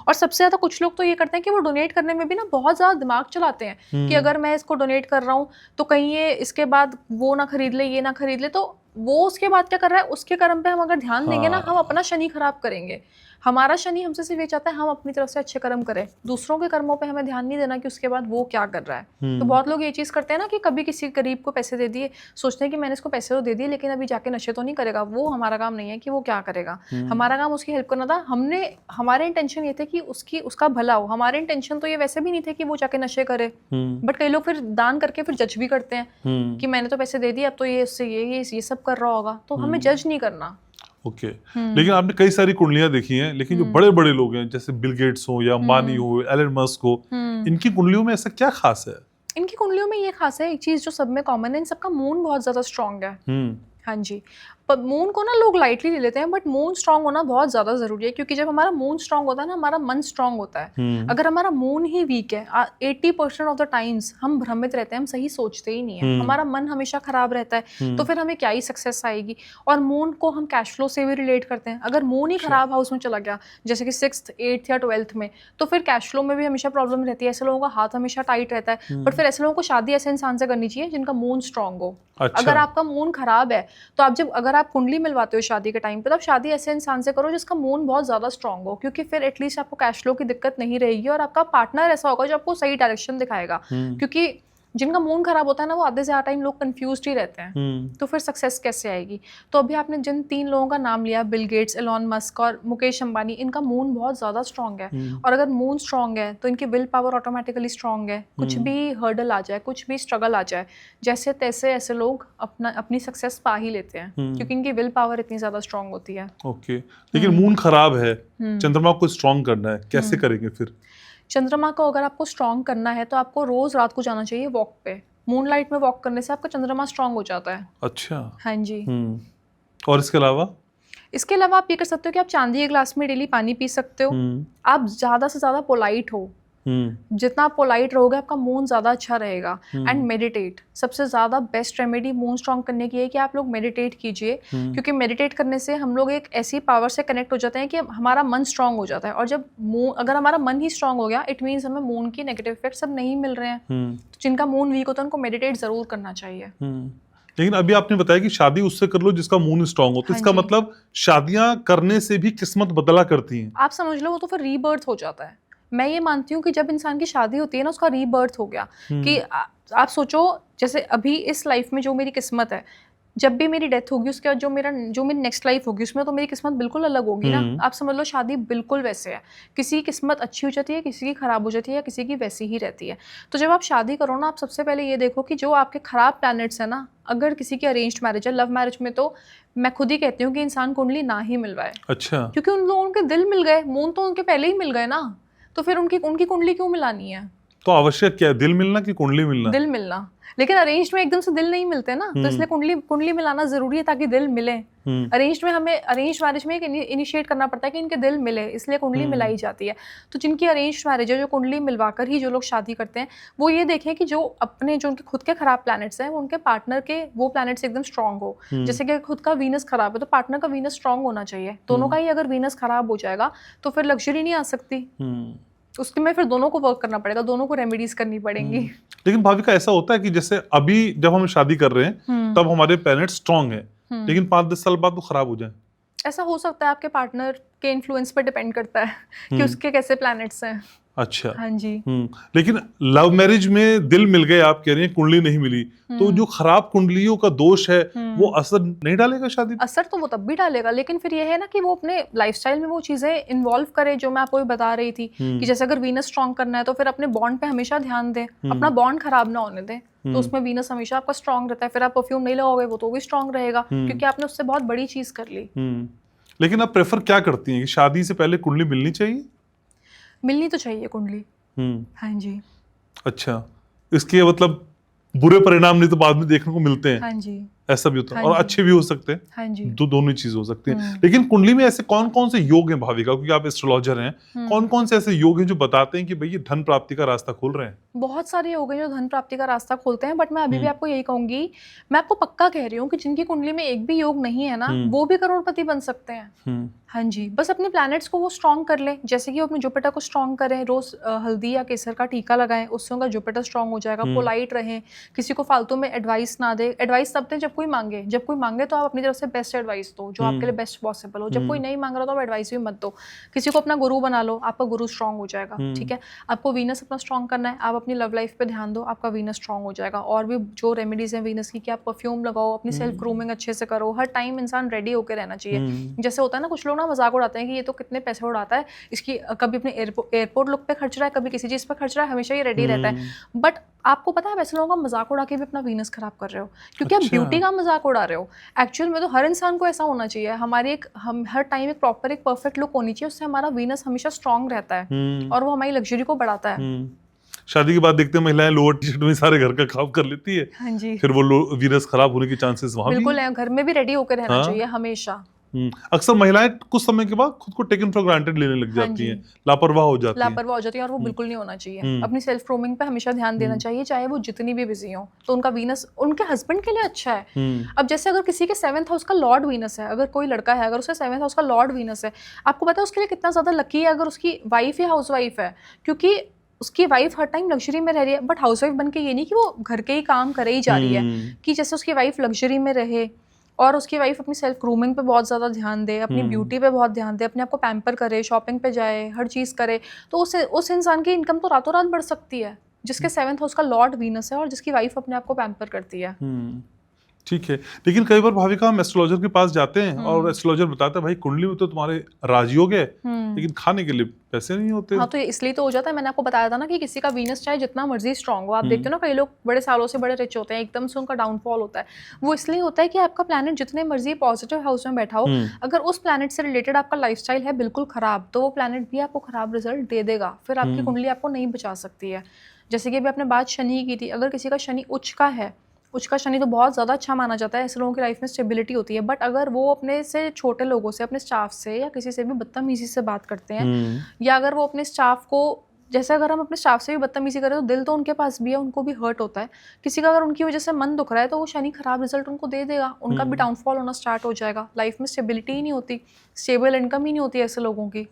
S2: और सबसे ज्यादा कुछ लोग तो ये करते हैं कि वो डोनेट करने में भी ना बहुत ज्यादा दिमाग चलाते हैं कि अगर मैं इसको डोनेट कर रहा हूँ तो कहीं ये इसके बाद वो ना खरीद ले, ये ना खरीद ले, तो वो उसके बाद क्या कर रहा है, उसके कर्म पे हम अगर ध्यान देंगे ना, हम अपना शनि खराब करेंगे। हमारा शनि हमसे सिर्फ ये चाहता है हम अपनी तरफ से अच्छे कर्म करें, दूसरों के कर्मों पे हमें ध्यान नहीं देना कि उसके बाद वो क्या कर रहा है। तो बहुत लोग ये चीज़ करते हैं ना कि कभी किसी गरीब को पैसे दे दिए, सोचते हैं कि मैंने इसको पैसे तो दे दिए लेकिन अभी जाके नशे तो नहीं करेगा। वो हमारा काम नहीं है कि वो क्या करेगा, हमारा काम उसकी हेल्प करना था। हमारे इंटेंशन ये थे कि उसका भला हो। हमारे इंटेंशन तो ये वैसे भी नहीं थे कि वो जाके नशे करे। बट कई लोग फिर दान करके फिर जज भी करते हैं कि मैंने तो पैसे दे दिए, अब तो ये उससे ये सब कर रहा होगा। तो हमें जज नहीं करना।
S1: ओके। लेकिन आपने कई सारी कुंडलियां देखी हैं, लेकिन जो बड़े बड़े लोग हैं जैसे बिल गेट्स हो या अंबानी हो, एलन मस्क हो, इनकी कुंडलियों में ऐसा क्या खास है?
S2: इनकी कुंडलियों में ये खास है, एक चीज जो सब में कॉमन है, इन सबका मून बहुत ज्यादा स्ट्रांग है। हाँ जी, पर मून को ना लोग लाइटली ले लेते हैं, बट मून स्ट्रांग होना बहुत ज्यादा जरूरी है, क्योंकि जब हमारा मून स्ट्रांग होता है ना, हमारा मन स्ट्रांग होता है। अगर हमारा मून ही वीक है, 80% ऑफ द टाइम्स हम भ्रमित रहते हैं, हम सही सोचते ही नहीं है, हमारा मन हमेशा खराब रहता है, तो फिर हमें क्या ही सक्सेस आएगी। और मून को हम कैश फ्लो से भी रिलेट करते हैं। अगर मून ही खराब हाउस में चला गया, जैसे कि 6th, 8th या 12th में, तो फिर कैश फ्लो में भी हमेशा प्रॉब्लम रहती है। ऐसे लोगों का हाथ हमेशा टाइट रहता है। बट फिर ऐसे लोगों को शादी ऐसे इंसान से करनी चाहिए जिनका मून स्ट्रांग हो। अगर आपका मून खराब है तो अगर आप कुंडली मिलवाते हो शादी के टाइम पे, तब शादी ऐसे इंसान से करो जिसका मून बहुत ज्यादा स्ट्रांग हो, क्योंकि फिर एटलीस्ट आपको कैश फ्लो की दिक्कत नहीं रहेगी और आपका पार्टनर ऐसा होगा जो आपको सही डायरेक्शन दिखाएगा। क्योंकि जिनका मूड खराब होता है ना, वो आधे से ज़्यादा टाइम लोग कंफ्यूज्ड ही रहते हैं। तो फिर सक्सेस कैसे आएगी? तो अभी आपने जिन 3 लोगों का नाम लिया, बिल गेट्स, एलॉन मस्क और मुकेश अंबानी, इनका मूड बहुत ज़्यादा स्ट्रॉन्ग है। और अगर मूड स्ट्रॉन्ग है तो इनकी विल पावर ऑटोमेटिकली स्ट्रॉन्ग है। कुछ भी हर्डल आ जाए, कुछ भी स्ट्रगल आ जाए, जैसे तैसे ऐसे लोग अपनी सक्सेस पा ही लेते हैं, क्योंकि इनकी विल पावर इतनी ज़्यादा स्ट्रॉन्ग होती है।
S1: ओके, लेकिन मूड खराब है, चंद्रमा को स्ट्रॉन्ग करना है, कैसे करेंगे फिर?
S2: चंद्रमा को अगर आपको स्ट्रॉन्ग करना है तो आपको रोज रात को जाना चाहिए वॉक पे। मूनलाइट में वॉक करने से आपका चंद्रमा स्ट्रॉन्ग हो जाता है।
S1: अच्छा।
S2: हाँ जी।
S1: और इसके अलावा?
S2: इसके अलावा आप ये कर सकते हो कि आप चांदी के ग्लास में डेली पानी पी सकते हो। आप ज़्यादा से ज़्यादा पोलाइट हो। जितना आप पोलाइट रहोगे आपका मूड ज़्यादा अच्छा रहेगा। एंड मेडिटेट, सबसे ज़्यादा बेस्ट रेमेडी मूड स्ट्रॉन्ग करने की है कि आप लोग मेडिटेट कीजिए, क्योंकि मेडिटेट करने से हम लोग एक ऐसी पावर से कनेक्ट हो जाते हैं कि हमारा मन स्ट्रॉन्ग हो जाता है। और जब अगर हमारा मन ही स्ट्रॉन्ग हो गया, इट मीन्स हमें मूड की नेगेटिव इफेक्ट सब नहीं मिल रहे हैं। तो जिनका मूड वीक होता है उनको मेडिटेट ज़रूर करना चाहिए।
S1: लेकिन अभी आपने बताया कि शादी उससे कर लो जिसका मूड स्ट्रांग हो, तो इसका मतलब शादियां करने से भी किस्मत बदला करती हैं?
S2: आप समझ लो, वो तो फिर रीबर्थ हो जाता है। मैं ये मानती हूँ कि जब इंसान की शादी होती है ना, उसका रीबर्थ हो गया। कि आप सोचो, जैसे अभी इस लाइफ में जो मेरी किस्मत है, जब भी मेरी डेथ होगी उसके बाद जो मेरी नेक्स्ट लाइफ होगी उसमें तो मेरी किस्मत बिल्कुल अलग होगी ना। आप समझ लो, शादी बिल्कुल वैसे है। किसी की किस्मत अच्छी हो जाती है, किसी की खराब हो जाती है, या किसी की वैसी ही रहती है। तो जब आप शादी करो ना, आप सबसे पहले ये देखो कि जो आपके खराब प्लैनेट्स है ना, अगर किसी की अरेंज्ड मैरिज है, लव मैरिज में तो मैं खुद ही कहती हूँ कि इंसान कुंडली ना ही मिलवाए।
S1: अच्छा।
S2: क्योंकि उन लोगों के दिल मिल गए, मून तो उनके पहले ही मिल गए ना, तो फिर उनकी कुंडली क्यों मिलानी है?
S1: तो आवश्यक क्या है, दिल मिलना कि कुंडली मिलना?
S2: दिल मिलना। लेकिन अरेंज्ड में एकदम से दिल नहीं मिलते ना, तो इसलिए कुंडली मिलाना जरूरी है ताकि दिल मिले। अरेंज्ड में हमें अरेंज्ड मैरिज में इनिशिएट करना पड़ता है कि इनके दिल मिले, इसलिए कुंडली मिलाई जाती है। तो जिनकी अरेंज्ड मैरिज है, जो कुंडली मिलवाकर ही जो लोग शादी करते हैं, वो ये देखें कि जो उनके खुद के खराब प्लैनेट्स हैं, वो उनके पार्टनर के वो प्लैनेट्स एकदम स्ट्रांग हो। जैसे कि खुद का वीनस खराब है तो पार्टनर का वीनस स्ट्रांग होना चाहिए। दोनों का ही अगर वीनस खराब हो जाएगा तो फिर लग्जरी नहीं आ सकती। उसके में फिर दोनों को वर्क करना पड़ेगा, दोनों को रेमेडीज करनी पड़ेंगी।
S1: लेकिन भाविका, ऐसा होता है कि जैसे अभी जब हम शादी कर रहे हैं तब हमारे प्लैनेट स्ट्रांग है, लेकिन 5-10 साल बाद वो खराब हो जाए?
S2: ऐसा हो सकता है, आपके पार्टनर के इन्फ्लुएंस पर डिपेंड करता है कि उसके कैसे प्लैनेट्स हैं।
S1: अच्छा।
S2: हाँ जी।
S1: लेकिन लव मैरिज में दिल मिल गए, आप कह रही हैं कुंडली नहीं मिली, तो जो खराब कुंडलियों का दोष है वो असर नहीं डालेगा शादी पे?
S2: असर तो वो तब भी डालेगा, लेकिन फिर ये है ना कि वो अपने लाइफस्टाइल में वो चीजें इन्वॉल्व करे जो मैं आपको बता रही थी कि जैसे अगर वीनस स्ट्रॉन्ग करना है तो फिर अपने बॉन्ड पे हमेशा ध्यान दें, अपना बॉन्ड खराब ना होने दें। तो उसमें वीनस हमेशा आपका स्ट्रॉन्ग रहता है। फिर आप परफ्यूम नहीं लगाओगे वो तो भी स्ट्रॉन्ग रहेगा, क्योंकि आपने उससे बहुत बड़ी चीज कर ली।
S1: लेकिन आप प्रेफर क्या करती हैं कि शादी से पहले कुंडली मिलनी चाहिए?
S2: मिलनी तो चाहिए कुंडली। हाँ जी।
S1: अच्छा, इसके मतलब बुरे परिणाम नहीं तो बाद में देखने को मिलते हैं?
S2: हाँ जी।
S1: ऐसा भी होता है, और अच्छे भी हो सकते हैं।
S2: हाँ जी।
S1: दोनों चीज हो सकती हैं। लेकिन कुंडली में ऐसे कौन कौन से योग हैं भाविका, क्योंकि आप एस्ट्रोलॉजर हैं, कौन कौन से ऐसे योग हैं जो बताते हैं कि भाई ये धन प्राप्ति का रास्ता खोल रहे हैं?
S2: बहुत सारे योग हैं जो धन प्राप्ति का रास्ता खोलते हैं, बट मैं अभी भी आपको यही कहूंगी, मैं आपको पक्का कह रही हूँ कि जिनकी कुंडली में एक भी योग नहीं है ना, वो भी करोड़पति बन सकते हैं। हाँ जी, बस अपने प्लैनेट्स को वो स्ट्रॉन्ग कर लें। जैसे कि वो अपने जुपिटर को स्ट्रॉन्ग करें, रोज हल्दी या केसर का टीका लगाएं, उससे उनका जुपिटर स्ट्रॉन्ग हो जाएगा। पोलाइट रहें, किसी को फालतू में एडवाइस ना दे। एडवाइस तब दें जब कोई मांगे तो आप अपनी तरफ से बेस्ट एडवाइस दो जो आपके लिए बेस्ट पॉसिबल हो। जब कोई नहीं मांग रहा तो आप एडवाइस भी मत दो। किसी को अपना गुरु बना लो, आपका गुरु स्ट्रॉन्ग हो जाएगा। ठीक है, आपको वीनस अपना स्ट्रॉन्ग करना है, आप अपनी लव लाइफ पे ध्यान दो, आपका वीनस स्ट्रॉन्ग हो जाएगा। और भी जो रेमेडीज हैं वीनस की, कि आप परफ्यूम लगाओ, अपनी सेल्फ ग्रूमिंग अच्छे से करो, हर टाइम इंसान रेडी होकर रहना चाहिए। जैसे होता है ना, कुछ लोग ना मजाक उड़ाते हैं कि ये तो कितने पैसे उड़ाता है, इसकी कभी अपने एयरपोर्ट लुक पे खर्च रहा है, कभी किसी चीज पे खर्च रहा है, हमेशा ये रेडी रहता है। बट आपको पता है, वैसे लोगों का मजाक उड़ा के भी अपना वीनस खराब कर रहे हो, क्योंकि आप ब्यूटी का मजाक उड़ा रहे हो। एक्चुअल में तो हर इंसान को ऐसा होना चाहिए, हम हर टाइम एक प्रॉपर एक परफेक्ट लुक होनी चाहिए, उससे हमारा वीनस हमेशा स्ट्रांग रहता है और वो हमारी लग्जरी को बढ़ाता है।
S1: शादी के बाद देखते हैं महिलाएं लोअर टी शर्ट में सारे घर का काम कर लेती है।
S2: हाँ जी।
S1: फिर वो वीनस खराब होने के चांसेस वहां
S2: बिल्कुल है, घर में भी रेडी होकर रहना चाहिए हमेशा।
S1: अक्सर महिलाएं कुछ समय के बाद खुद को टेकन फॉर ग्रांटेड लेने लग जाती हैं, लापरवाह हो जाती हैं,
S2: और वो बिल्कुल नहीं होना चाहिए। अपनी सेल्फ ग्रूमिंग पे हमेशा ध्यान देना चाहिए, चाहे वो जितनी भी बिजी हो। तो उनका वीनस उनके हस्बैंड के लिए अच्छा है। अब जैसे अगर किसी के 7th हाउस का लॉर्ड वीनस है, अगर कोई लड़का है, अगर उसका 7th हाउस का लॉर्ड वीनस है, आपको पता है उसके लिए कितना ज्यादा लकी है अगर उसकी वाइफ या हाउस वाइफ है। क्योंकि उसकी वाइफ हर टाइम लग्जरी में रह रही है, बट हाउस वाइफ बन के ये नहीं कि वो घर के ही काम करे ही जा रही है, कि जैसे उसकी वाइफ लग्जरी में रहे और उसकी वाइफ अपनी सेल्फ ग्रूमिंग पे बहुत ज़्यादा ध्यान दे, अपनी ब्यूटी पे बहुत ध्यान दे, अपने आप को पैम्पर करे, शॉपिंग पे जाए, हर चीज़ करे, तो उस इंसान की इनकम तो रातों रात बढ़ सकती है। जिसके 7th हाउस का लॉर्ड वीनस है और जिसकी वाइफ अपने आप को पैम्पर करती है।
S1: ठीक है, लेकिन कई बार भाविका हम एस्ट्रोलॉजर के पास जाते हैं और एस्ट्रोलॉजर बताता है भाई कुंडली में तो तुम्हारे राजयोग है, लेकिन खाने के लिए पैसे नहीं होते।
S2: हाँ, तो ये इसलिए तो हो जाता है। मैंने आपको बताया था ना कि किसी का वीनस चाहे जितना मर्जी स्ट्रांग हो, आप देखते हो ना कई लोग बड़े सालों से बड़े रिच होते हैं, एकदम से उनका डाउनफॉल होता है। वो इसलिए होता है कि आपका प्लैनेट जितने मर्जी पॉजिटिव हाउस में बैठा हो, अगर उस प्लैनेट से रिलेटेड आपका लाइफस्टाइल है बिल्कुल खराब, तो वो प्लैनेट भी आपको खराब रिजल्ट दे देगा, फिर आपकी कुंडली आपको नहीं बचा सकती है। जैसे कि अभी आपने बात शनि की थी, अगर किसी का शनि उच्च का है, उच्च का शनि तो बहुत ज़्यादा अच्छा माना जाता है, ऐसे लोगों की लाइफ में स्टेबिलिटी होती है। बट अगर वो अपने से छोटे लोगों से, अपने स्टाफ से या किसी से भी बदतमीजी से बात करते हैं, या अगर वो अपने स्टाफ को, जैसे अगर हम अपने स्टाफ से भी बदतमीजी करें तो दिल तो उनके पास भी है, उनको भी हर्ट होता है। किसी का अगर उनकी वजह से मन दुख रहा है तो वो शनि खराब रिजल्ट उनको दे देगा, उनका भी डाउनफॉल होना स्टार्ट हो जाएगा। लाइफ में स्टेबिलिटी ही नहीं होती, स्टेबल इनकम ही नहीं होती ऐसे लोगों की।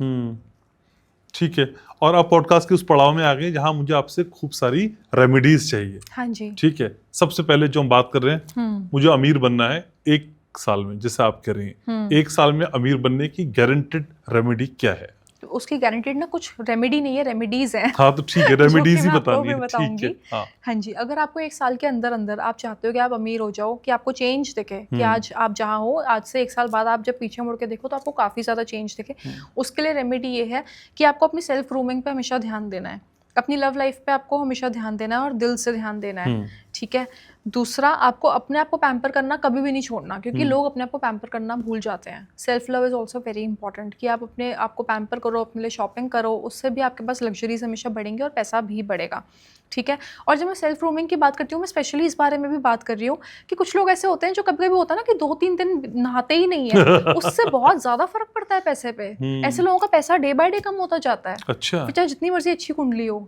S1: ठीक है, और अब पॉडकास्ट के उस पड़ाव में आ गए जहां मुझे आपसे खूब सारी रेमेडीज चाहिए।
S2: हाँ जी।
S1: ठीक है, सबसे पहले जो हम बात कर रहे हैं, मुझे अमीर बनना है 1 साल में, जैसे आप कह रही हैं 1 साल में अमीर बनने की गारंटेड रेमेडी क्या है?
S2: तो उसकी गारंटेड ना कुछ रेमेडी नहीं है, रेमेडीज हैं।
S1: हाँ तो ठीक है, रेमेडीज ही बतानी है।
S2: ठीक है,
S1: हाँ।
S2: हाँ जी। अगर आपको 1 साल के अंदर अंदर आप चाहते हो कि आप अमीर हो जाओ, कि आपको चेंज दिखे, कि आज आप जहाँ हो, आज से 1 साल बाद आप जब पीछे मुड़ के देखो तो आपको काफ़ी ज़्यादा चेंज दिखे, उसके लिए रेमेडी ये है कि आपको अपनी सेल्फ ग्रूमिंग पे हमेशा ध्यान देना है, अपनी लव लाइफ पे आपको हमेशा ध्यान देना है और दिल से ध्यान देना है। ठीक है। दूसरा, आपको अपने आप को पैम्पर करना कभी भी नहीं छोड़ना, क्योंकि लोग अपने आप को पैम्पर करना भूल जाते हैं। Self love is also very important, कि आप अपने आप को पैम्पर करो, अपने लिए शॉपिंग करो, उससे भी आपके पास लग्जरीज हमेशा बढ़ेंगी और पैसा भी बढ़ेगा। ठीक है। और जब मैं सेल्फ ग्रूमिंग की बात करती हूँ, मैं स्पेशली इस बारे में भी बात कर रही हूँ कि कुछ लोग ऐसे होते हैं जो कभी कभी होता है ना कि 2-3 दिन नहाते ही नहीं है, उससे बहुत ज़्यादा फर्क पड़ता है पैसे पे। ऐसे लोगों का पैसा डे बाय डे कम होता जाता है।
S1: अच्छा।
S2: चाहे जितनी मर्जी अच्छी कुंडली हो,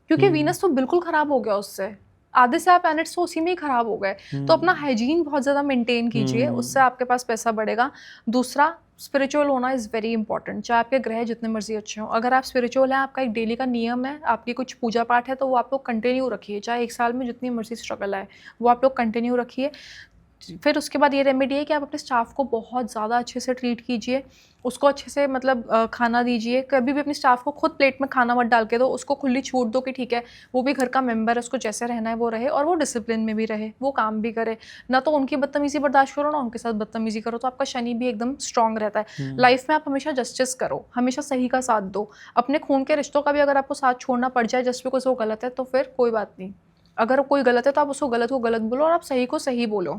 S2: क्योंकि वीनस तो बिल्कुल खराब हो गया उससे, आधे से आप प्लैनेट्स तो उसी में ही खराब हो गए। तो अपना हाइजीन बहुत ज़्यादा मेंटेन कीजिए, उससे आपके पास पैसा बढ़ेगा। दूसरा, स्पिरिचुअल होना इज़ वेरी इंपॉर्टेंट, चाहे आपके ग्रह जितने मर्जी अच्छे हों। अगर आप स्पिरिचुअल हैं, आपका एक डेली का नियम है, आपकी कुछ पूजा पाठ है, तो वो आप लोग कंटिन्यू रखिए, चाहे 1 साल में जितनी मर्जी स्ट्रगल आए वो आप लोग कंटिन्यू रखिए। फिर उसके बाद ये रेमेडी है कि आप अपने स्टाफ को बहुत ज़्यादा अच्छे से ट्रीट कीजिए, उसको अच्छे से मतलब खाना दीजिए। कभी भी अपने स्टाफ को खुद प्लेट में खाना मत डाल के दो, उसको खुली छूट दो कि ठीक है वो भी घर का मेंबर है, उसको जैसे रहना है वो रहे और वो डिसिप्लिन में भी रहे, वो काम भी करे। ना तो उनकी बदतमीजी बर्दाश्त करो, ना उनके साथ बदतमीजी करो, तो आपका शनि भी एकदम स्ट्रांग रहता है। लाइफ में आप हमेशा जस्टिस करो, हमेशा सही का साथ दो। अपने खून के रिश्तों का भी अगर आपको साथ छोड़ना पड़ जाए जस्ट बिकॉज वो गलत है, तो फिर कोई बात नहीं। अगर कोई गलत है तो आप उसको गलत को गलत बोलो और आप सही को सही बोलो,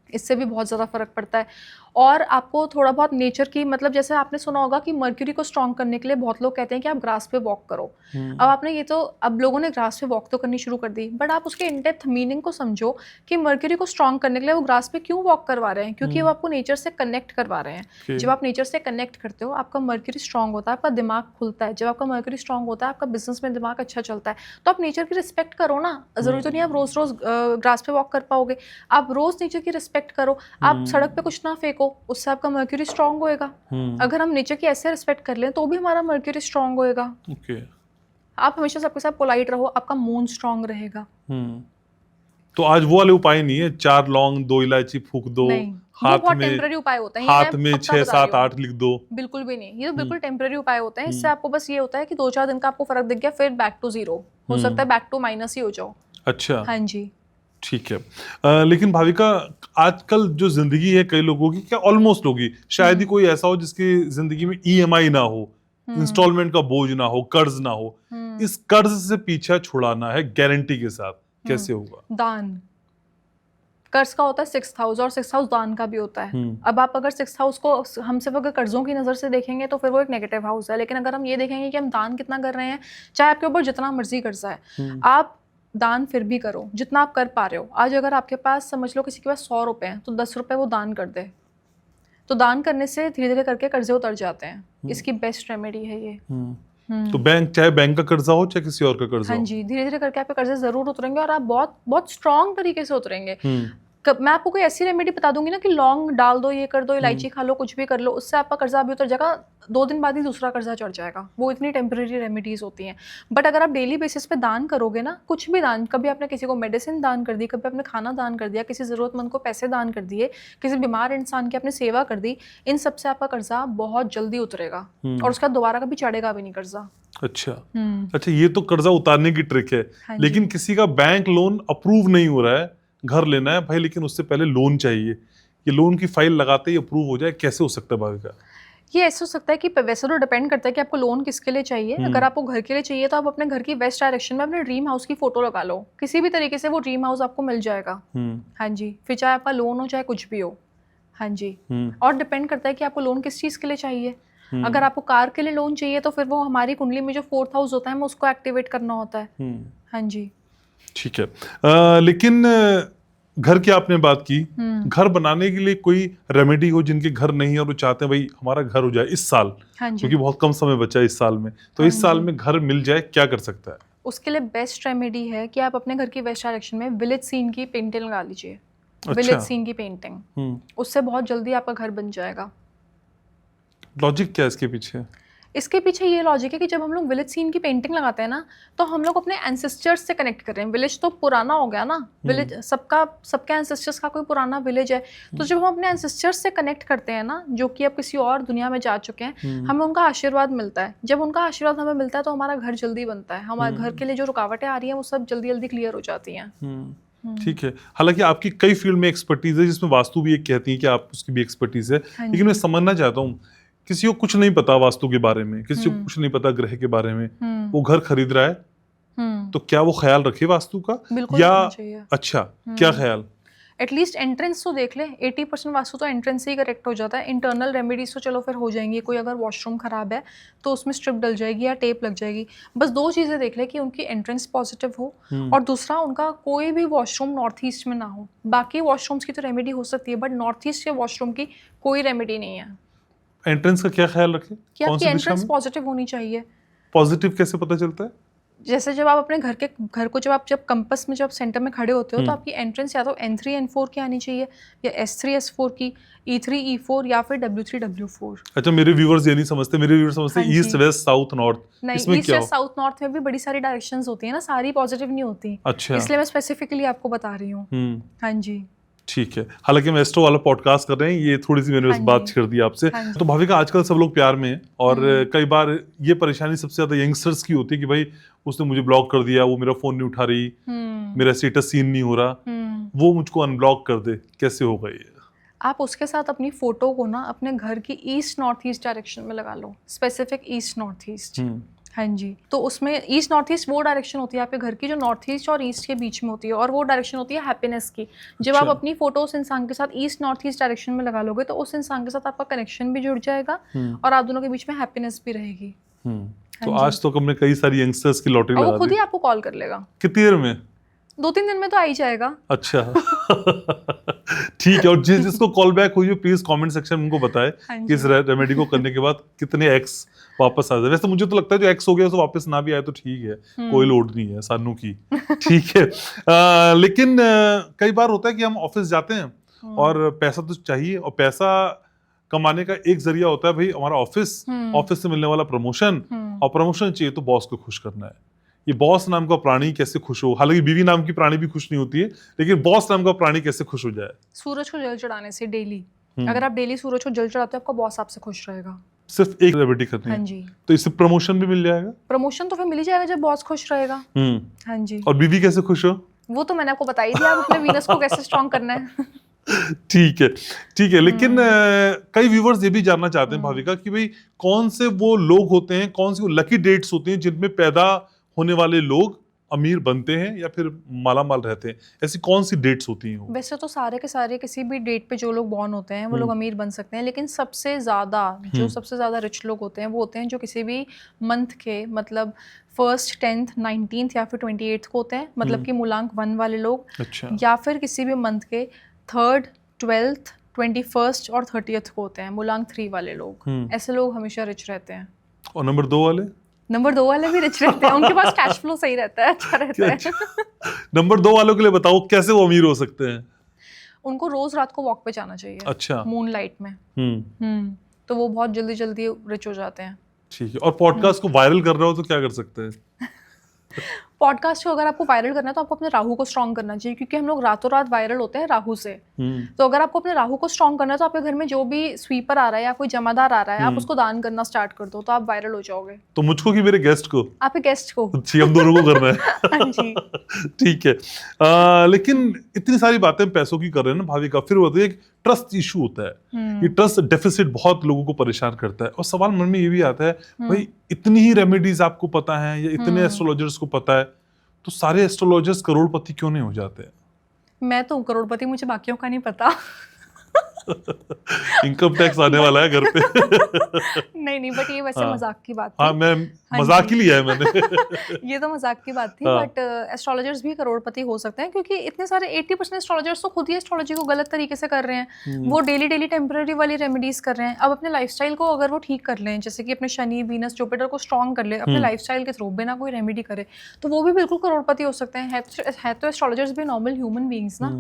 S2: इससे भी बहुत ज़्यादा फर्क पड़ता है। और आपको थोड़ा बहुत नेचर की, मतलब जैसे आपने सुना होगा कि मर्क्यूरी को स्ट्रॉन्ग करने के लिए बहुत लोग कहते हैं कि आप ग्रास पे वॉक करो। अब आपने ये तो, अब लोगों ने ग्रास पे वॉक तो करनी शुरू कर दी, बट आप उसके इन डेप्थ मीनिंग को समझो कि मर्क्यूरी को स्ट्रॉन्ग करने के लिए वो ग्रास पे क्यों वॉक करवा रहे हैं, क्योंकि वो आपको नेचर से कनेक्ट करवा रहे हैं। जब आप नेचर से कनेक्ट करते हो, आपका मर्क्यूरी स्ट्रॉन्ग होता है, आपका दिमाग खुलता है। जब आपका मर्क्यूरी स्ट्रॉन्ग होता है, आपका बिजनेस में दिमाग अच्छा चलता है। तो आप नेचर की रिस्पेक्ट करो ना, जरूरी तो नहीं आप रोज रोज ग्रास पे वॉक कर पाओगे। आप रोज नेचर की रिस्पेक्ट करो, आप सड़क पे कुछ ना फेंको, उससे आपका मर्क्यूरी स्ट्रांग होएगा। अगर हम नेचर की ऐसे रिस्पेक्ट कर लें तो भी हमारा मर्क्यूरी स्ट्रांग होएगा। आप हमेशा सबके साथ पोलाइट रहो, आपका मून स्ट्रांग रहेगा।
S1: तो आज वो वाले उपाय नहीं है 4 लौंग 2 इलायची फूक दो, हाथ में टेम्पररी
S2: उपाय होते हैं,
S1: हाथ में 6 7 8 लिख दो,
S2: बिल्कुल भी नहीं। ये तो बिल्कुल टेम्पररी उपाय होते हैं। इससे आपको बस ये होता है कि 2-4 दिन का आपको फर्क दिख गया, फिर बैक टू जीरो हो सकता है, बैक टू माइनस ही हो जाओ।
S1: अच्छा,
S2: हाँ जी,
S1: ठीक है। लेकिन भाविका, आजकल जो जिंदगी है कई लोगों की, क्या ऑलमोस्ट होगी, शायद ही कोई ऐसा हो जिसकी जिंदगी में EMI ना हो, इंस्टॉलमेंट का बोझ ना हो, कर्ज ना हो। इस कर्ज से पीछा छुड़ाना है गारंटी के साथ, कैसे होगा?
S2: दान। कर्ज का होता है 6th हाउस और 6th हाउस दान का भी होता है। अब आप अगर 6th हाउस को हम सिर्फ अगर कर्जों की नज़र से देखेंगे तो फिर वो एक नेगेटिव हाउस है, लेकिन अगर हम ये देखेंगे कि हम दान कितना कर रहे हैं, चाहे आपके ऊपर जितना मर्जी कर्जा है, आप दान फिर भी करो जितना आप कर पा रहे हो। आज अगर आपके पास, समझ लो किसी के पास 100 रुपए हैं, तो 10 रुपए वो दान कर दे, तो दान करने से धीरे धीरे करके कर्जे उतर जाते हैं। इसकी बेस्ट रेमेडी है ये।
S1: तो बैंक, चाहे बैंक का कर्जा हो चाहे किसी और का कर्जा हो,
S2: हाँ जी, धीरे धीरे करके आपके कर्जे जरूर उतरेंगे और आप बहुत बहुत स्ट्रांग तरीके से उतरेंगे। मैं आपको कोई ऐसी रेमेडी बता दूंगी ना कि लौंग डाल दो, ये कर दो, इलायची खा लो, कुछ भी कर लो, उससे आपका कर्जा भी उतर जाएगा, 2 दिन बाद ही दूसरा कर्जा चढ़ जाएगा। वो इतनी टेम्परेरी रेमेडीज होती हैं। बट अगर आप डेली बेसिस पे दान करोगे ना, कुछ भी दान, कभी आपने किसी को मेडिसिन दान कर दी, कभी आपने खाना दान कर दिया, किसी ज़रूरतमंद को पैसे दान कर दिए, किसी बीमार इंसान की आपने सेवा कर दी, इन सब से आपका कर्जा बहुत जल्दी उतरेगा और उसका दोबारा कभी चढ़ेगा भी नहीं कर्जा।
S1: अच्छा अच्छा, ये तो कर्जा उतारने की ट्रिक है।
S2: हाँ
S1: लेकिन किसी का बैंक लोन अप्रूव नहीं हो रहा है, घर लेना है भाई, लेकिन उससे पहले लोन चाहिए, ये लोन की फाइल लगाते ही अप्रूव हो जाए, कैसे हो सकता है भाविका?
S2: ये ऐसा हो सकता है कि वैसे तो डिपेंड करता है कि आपको लोन किसके लिए चाहिए। अगर आपको घर के लिए चाहिए तो आप अपने घर की वेस्ट डायरेक्शन में अपने ड्रीम हाउस की फोटो लगा लो, किसी भी तरीके से वो ड्रीम हाउस आपको मिल जाएगा। हाँ जी, फिर चाहे आपका लोन हो चाहे कुछ भी हो। हाँ जी, और डिपेंड करता है कि आपको लोन किस चीज़ के लिए चाहिए। अगर आपको कार के लिए लोन चाहिए तो फिर वो हमारी कुंडली में जो 4th हाउस होता है हमें उसको एक्टिवेट करना होता है। हाँ जी,
S1: ठीक है। लेकिन घर की आपने बात की, घर बनाने के लिए कोई रेमेडी हो जिनके घर नहीं है और वो चाहते हैं भाई हमारा घर हो जाए इस साल,
S2: हाँ जी,
S1: क्योंकि बहुत कम समय बचा है इस साल में, तो इस साल में घर मिल जाए, क्या कर सकता है?
S2: उसके लिए बेस्ट रेमेडी है कि आप अपने घर की वेस्ट डायरेक्शन में विलेज सीन की पेंटिंग लगा लीजिए।
S1: अच्छा।
S2: विलेज सीन की पेंटिंग, उससे बहुत जल्दी आपका घर बन जाएगा।
S1: लॉजिक क्या है इसके पीछे?
S2: इसके पीछे ये लॉजिक है कि जब हम लोग विलेज सीन की पेंटिंग लगाते हैं ना, तो हम लोग अपने एंसेस्टर्स से कनेक्ट कर रहे हैं। विलेज तो पुराना हो गया ना, विलेज सबके एंसेस्टर्स का कोई पुराना विलेज है। तो जब हम अपने एंसेस्टर्स से कनेक्ट करते हैं ना, जो कि अब किसी और दुनिया में जा चुके हैं, हमें उनका आशीर्वाद मिलता है। जब उनका आशीर्वाद हमें मिलता है तो हमारा घर जल्दी बनता है, हमारे घर के लिए जो रुकावटें आ रही हैं वो सब जल्दी जल्दी क्लियर हो जाती हैं।
S1: ठीक है। हालांकि आपकी कई फील्ड में एक्सपर्टीज है, जिसमें वास्तु भी एक कहती है कि आप उसकी भी एक्सपर्टीज है, लेकिन मैं समझना चाहता हूँ, किसी को कुछ नहीं पता वास्तु के बारे में, किसी को कुछ नहीं पता ग्रह के बारे में, वो घर खरीद रहा है, तो क्या वो ख्याल रखे वास्तु का?
S2: बिल्कुल
S1: या
S2: चाहिए।
S1: अच्छा, क्या ख्याल?
S2: एटलीस्ट एंट्रेंस तो देख ले। 80% वास्तु तो एंट्रेंस से ही करेक्ट हो जाता है। इंटरनल रेमेडीज तो चलो फिर हो जाएंगी, कोई अगर वॉशरूम खराब है तो उसमें स्ट्रिप डल जाएगी या टेप लग जाएगी। बस 2 चीज़ें देख ले कि उनकी एंट्रेंस पॉजिटिव हो और दूसरा उनका कोई भी वॉशरूम नॉर्थ ईस्ट में ना हो। बाकी वॉशरूम्स की तो रेमेडी हो सकती है, बट नॉर्थ ईस्ट के वॉशरूम की कोई रेमेडी नहीं है।
S1: एंट्रेंस का क्या ख्याल रखें?
S2: कि आपकी एंट्रेंस पॉजिटिव होनी चाहिए।
S1: पॉजिटिव कैसे पता चलता है?
S2: जैसे जब आप अपने घर को जब कंपस में जब सेंटर में खड़े होते हो तो आपकी एंट्रेंस या तो N3 N4 की आनी चाहिए, या S3 S4 की, E3 E4 या फिर W3 W4।
S1: अच्छा, मेरे व्यूअर्स ये नहीं समझते, मेरे व्यूअर्स समझते
S2: हाँ
S1: ईस्ट वेस्ट साउथ नॉर्थ।
S2: नहीं, ईस्ट वेस्ट साउथ नॉर्थ में भी बड़ी सारी डायरेक्शंस होती है ना, सारी पॉजिटिव नहीं होती।
S1: अच्छा,
S2: इसलिए मैं स्पेसिफिकली आपको बता रही हूँ। हाँ जी,
S1: ठीक है। हालांकि हम एस्ट्रो वाला पॉडकास्ट कर रहे हैं, ये थोड़ी सी मैंने बात छेड़ दी आपसे। तो भाविका, आजकल सब लोग प्यार में हैं और कई बार ये परेशानी सबसे ज्यादा यंगस्टर्स की होती है कि भाई उसने मुझे ब्लॉक कर दिया, वो मेरा फोन नहीं उठा रही, मेरा स्टेटस सीन नहीं हो रहा, वो मुझको अनब्लॉक कर दे, कैसे होगा ये?
S2: आप उसके साथ अपनी फोटो को ना अपने घर की ईस्ट नॉर्थ ईस्ट डायरेक्शन में लगा लो, स्पेसिफिक ईस्ट नॉर्थ ईस्ट। हाँ जी, तो उसमें ईस्ट नॉर्थ ईस्ट वो डायरेक्शन होती है आपके घर की जो नॉर्थ ईस्ट और ईस्ट के बीच में होती है, और वो डायरेक्शन होती है हैप्पीनेस की। जब आप अपनी फोटो उस इंसान के साथ ईस्ट नॉर्थ ईस्ट डायरेक्शन में लगा लोगे तो उस इंसान के साथ आपका कनेक्शन भी जुड़ जाएगा और आप दोनों के बीच में हैप्पीनेस भी रहेगी।
S1: तो आज तो हमने कई सारी यंगस्टर्स की लॉटरी लगा दी।
S2: वो खुद ही आपको कॉल कर लेगा।
S1: कितनी देर में?
S2: 2-3 दिन में तो आ ही जाएगा।
S1: अच्छा ठीक है। और जिसको कॉल बैक हुई प्लीज कमेंट सेक्शन में उनको बताएं कि इस रेमेडी को करने के बाद कितने एक्स वापस आ जाए। वैसे मुझे तो लगता है जो एक्स हो गया तो वापस ना भी आए तो ठीक है, कोई लोड नहीं है सानू की। ठीक है। लेकिन कई बार होता है कि हम ऑफिस जाते हैं और पैसा तो चाहिए, और पैसा कमाने का एक जरिया होता है भाई हमारा ऑफिस से मिलने वाला प्रमोशन, और प्रमोशन चाहिए तो बॉस को खुश करना है। ये बॉस नाम का प्राणी कैसे खुश हो? हालांकि बीवी नाम की प्राणी भी खुश नहीं होती है, लेकिन बॉस नाम का प्राणी कैसे खुश हो जाए?
S2: सूरज को जल चढ़ाने से डेली। अगर आप डेली सूरज को जल चढ़ाते हो आपका बॉस आपसे खुश रहेगा।
S1: सिर्फ एक रेमेडी करनी है।
S2: हाँ जी,
S1: तो इससे प्रमोशन भी मिल जाएगा।
S2: प्रमोशन तो फिर मिल ही जाएगा जब बॉस खुश रहेगा। हाँ जी,
S1: और बीवी कैसे खुश हो?
S2: वो तो मैंने आपको बता ही दिया, आप अपने वीनस को कैसे स्ट्रॉन्ग करना है।
S1: ठीक है, ठीक है। लेकिन कई व्यूवर्स ये भी जानना चाहते हैं भाविका कि भाई कौन से वो लोग होते हैं, कौन सी वो लकी डेट्स होती हैं जिनमें पैदा होने वाले लोग अमीर बनते हैं या फिर मालामाल रहते हैं? ऐसी कौन सी डेट्स होती हैं?
S2: वैसे तो सारे के सारे किसी भी डेट पे जो लोग बॉर्न होते हैं वो लोग अमीर बन सकते हैं, लेकिन सबसे ज्यादा रिच लोग होते हैं वो होते हैं जो किसी भी मंथ के, मतलब 1st 10th 19th या फिर 28th को होते हैं, मतलब कि मूलांक 1 वाले लोग।
S1: अच्छा।
S2: या फिर किसी भी मंथ के 3rd 12th 21st और 30th को होते हैं, मूलांक 3 वाले लोग। ऐसे लोग हमेशा रिच रहते हैं।
S1: और नंबर 2 वाले?
S2: नंबर 2 वाले भी रिच रहते हैं, उनके पास कैश फ्लो सही रहता है, अच्छा रहता है।
S1: नंबर 2 वालों के लिए बताओ कैसे वो अमीर हो सकते हैं?
S2: उनको रोज रात को वॉक पे जाना चाहिए
S1: अच्छा।
S2: मून लाइट में। तो वो बहुत जल्दी जल्दी रिच हो जाते हैं।
S1: ठीक है। और पॉडकास्ट को वायरल कर रहे हो तो क्या कर सकते हैं?
S2: पॉडकास्ट को अगर आपको वायरल करना है तो आपको अपने राहु को स्ट्रॉन्ग करना चाहिए, क्योंकि हम लोग रातों रात वायरल होते हैं राहु से। तो अगर आपको अपने राहु को स्ट्रॉन्ग करना है तो आपके घर में जो भी स्वीपर आ रहा है या कोई जमादार आ रहा है, आप उसको दान करना स्टार्ट कर दो, तो आप वायरल हो जाओगे।
S1: तो मुझको कि मेरे गेस्ट को?
S2: आपके गेस्ट को।
S1: जी, हम दोनों को करना है।
S2: हाँ जी।
S1: ठीक है। लेकिन इतनी सारी बातें पैसों की कर रहे हैं ना भाविका, फिर होता है एक ट्रस्ट इशू होता है। ये ट्रस्ट डेफिसिट बहुत लोगों को परेशान करता है, और सवाल मन में ये भी आता है, भाई इतनी ही रेमेडीज आपको पता है या इतने एस्ट्रोलॉजर्स को पता है, तो सारे एस्ट्रोलॉजर्स करोड़पति क्यों नहीं हो जाते?
S2: मैं तो करोड़पति, मुझे बाकियों का नहीं पता।
S1: इनकम टैक्स आने वाला है घर पे।
S2: नहीं, बट ये वैसे मजाक की बात थी।
S1: हाँ, मैं मजाक ही लिया है मैंने।
S2: ये तो मजाक की बात थी, बट एस्ट्रोलॉजर्स भी करोड़पति हो सकते हैं, क्योंकि इतने सारे 80% एस्ट्रोलॉजर्स तो खुद ही एस्ट्रोलॉजी को गलत तरीके से कर रहे हैं। वो डेली टेम्पररी वाली रेमेडीज कर रहे हैं। अब अपने लाइफस्टाइल को अगर वो ठीक कर लें, जैसे कि अपने शनि, वीनस, जुपिटर को स्ट्रॉन्ग कर ले अपने लाइफस्टाइल के थ्रू, बिना कोई रेमेडी करे, तो वो भी बिल्कुल करोड़पति हो सकते हैं। है तो एस्ट्रोलॉजर्स भी नॉर्मल ह्यूमन बीइंग्स ना।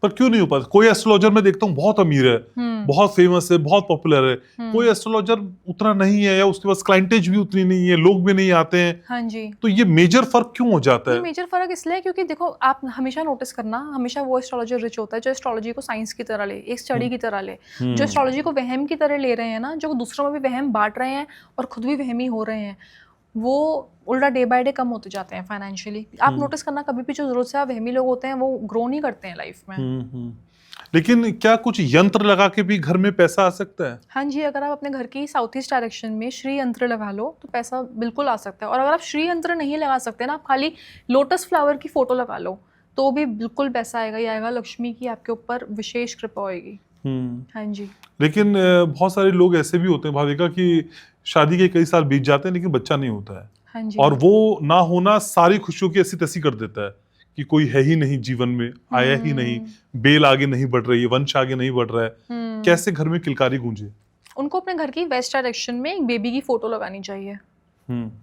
S1: पर क्यों नहीं हो पाता? कोई एस्ट्रोलॉजर मैं देखता हूँ बहुत अमीर है, बहुत फेमस है, बहुत पॉपुलर है, कोई एस्ट्रोलॉजर उतना नहीं है, या उसके पास क्लाइंटेज भी उतनी नहीं है, लोग भी नहीं आते हैं।
S2: हाँ जी।
S1: तो ये मेजर फर्क क्यों हो जाता है?
S2: ये मेजर फर्क इसलिए है क्योंकि देखो, आप हमेशा नोटिस करना, हमेशा वो एस्ट्रोलॉजर रिच होता है जो एस्ट्रोलॉजी को साइंस की तरह ले, एक स्टडी की तरह ले। जो एस्ट्रोलॉजी को वहम की तरह ले रहे हैं ना, जो दूसरों में भी वहम बांट रहे हैं और खुद भी वहमी हो रहे हैं, वो उल्टा डे बाय डे कम होते जाते हैं फाइनेंशियली। आप नोटिस करना, कभी भी जो जरूरत से वहमी लोग होते हैं वो ग्रो नहीं करते हैं लाइफ में।
S1: लेकिन क्या कुछ यंत्र लगा के भी घर में पैसा आ सकता है?
S2: हाँ जी, अगर आप अपने घर की साउथ ईस्ट डायरेक्शन में श्री यंत्र लगा लो तो पैसा बिल्कुल आ सकता है। और अगर आप श्री यंत्र नहीं लगा सकते ना, आप खाली लोटस फ्लावर की फोटो लगा लो तो भी बिल्कुल पैसा आएगा ही आएगा। लक्ष्मी की आपके ऊपर विशेष कृपा होगी। हाँ जी।
S1: लेकिन बहुत सारे लोग ऐसे भी होते हैं भाविका कि शादी के कई साल बीत जाते हैं लेकिन बच्चा नहीं होता है।
S2: हाँ जी।
S1: और वो ना होना सारी खुशियों की ऐसी तैसी कर देता है कि कोई है ही नहीं जीवन में, आया ही नहीं, बेल आगे नहीं बढ़ रही है, वंश आगे नहीं बढ़ रहा है। कैसे घर में किलकारी गूंजे?
S2: उनको अपने घर की वेस्ट डायरेक्शन में एक बेबी की फोटो लगानी चाहिए।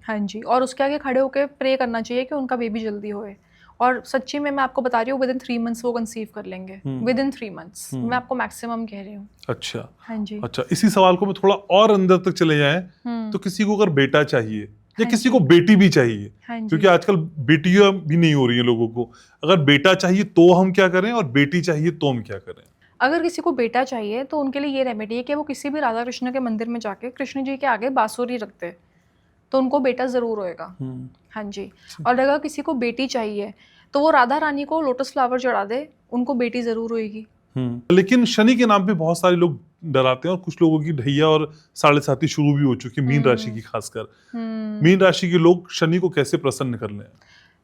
S2: हाँ जी। और उसके आगे खड़े होकर प्रे करना चाहिए कि उनका बेबी जल्दी होए। और सच्ची में मैं आपको बता रही हूँ, विद इन 3 months वो कंसीव कर लेंगे। विद इन 3 months मैं आपको मैक्सिमम कह रही हूँ।
S1: अच्छा।
S2: हाँ जी।
S1: अच्छा, इसी सवाल को मैं थोड़ा और अंदर तक चले जाएं, तो किसी को अगर बेटा चाहिए या किसी को बेटी भी चाहिए, क्योंकि आजकल बेटियां भी नहीं हो रही हैं लोगों को, अगर बेटा चाहिए तो हम क्या करें और बेटी चाहिए तो हम क्या करें?
S2: अगर किसी को बेटा चाहिए तो उनके लिए ये रेमेडी है कि वो किसी भी राधा कृष्ण के मंदिर में जाके कृष्ण जी के आगे बांसुरी रख दे, तो उनको बेटा जरूर होएगा। हाँ जी। और अगर किसी को बेटी चाहिए तो वो राधा रानी को लोटस फ्लावर चढ़ा दे, उनको बेटी जरूर होएगी।
S1: लेकिन शनि के नाम पे बहुत सारे लोग डराते हैं, और कुछ लोगों की ढैया और साढ़े साती शुरू भी हो चुकी है, मीन राशि की खासकर। मीन राशि के लोग शनि को कैसे प्रसन्न कर लें?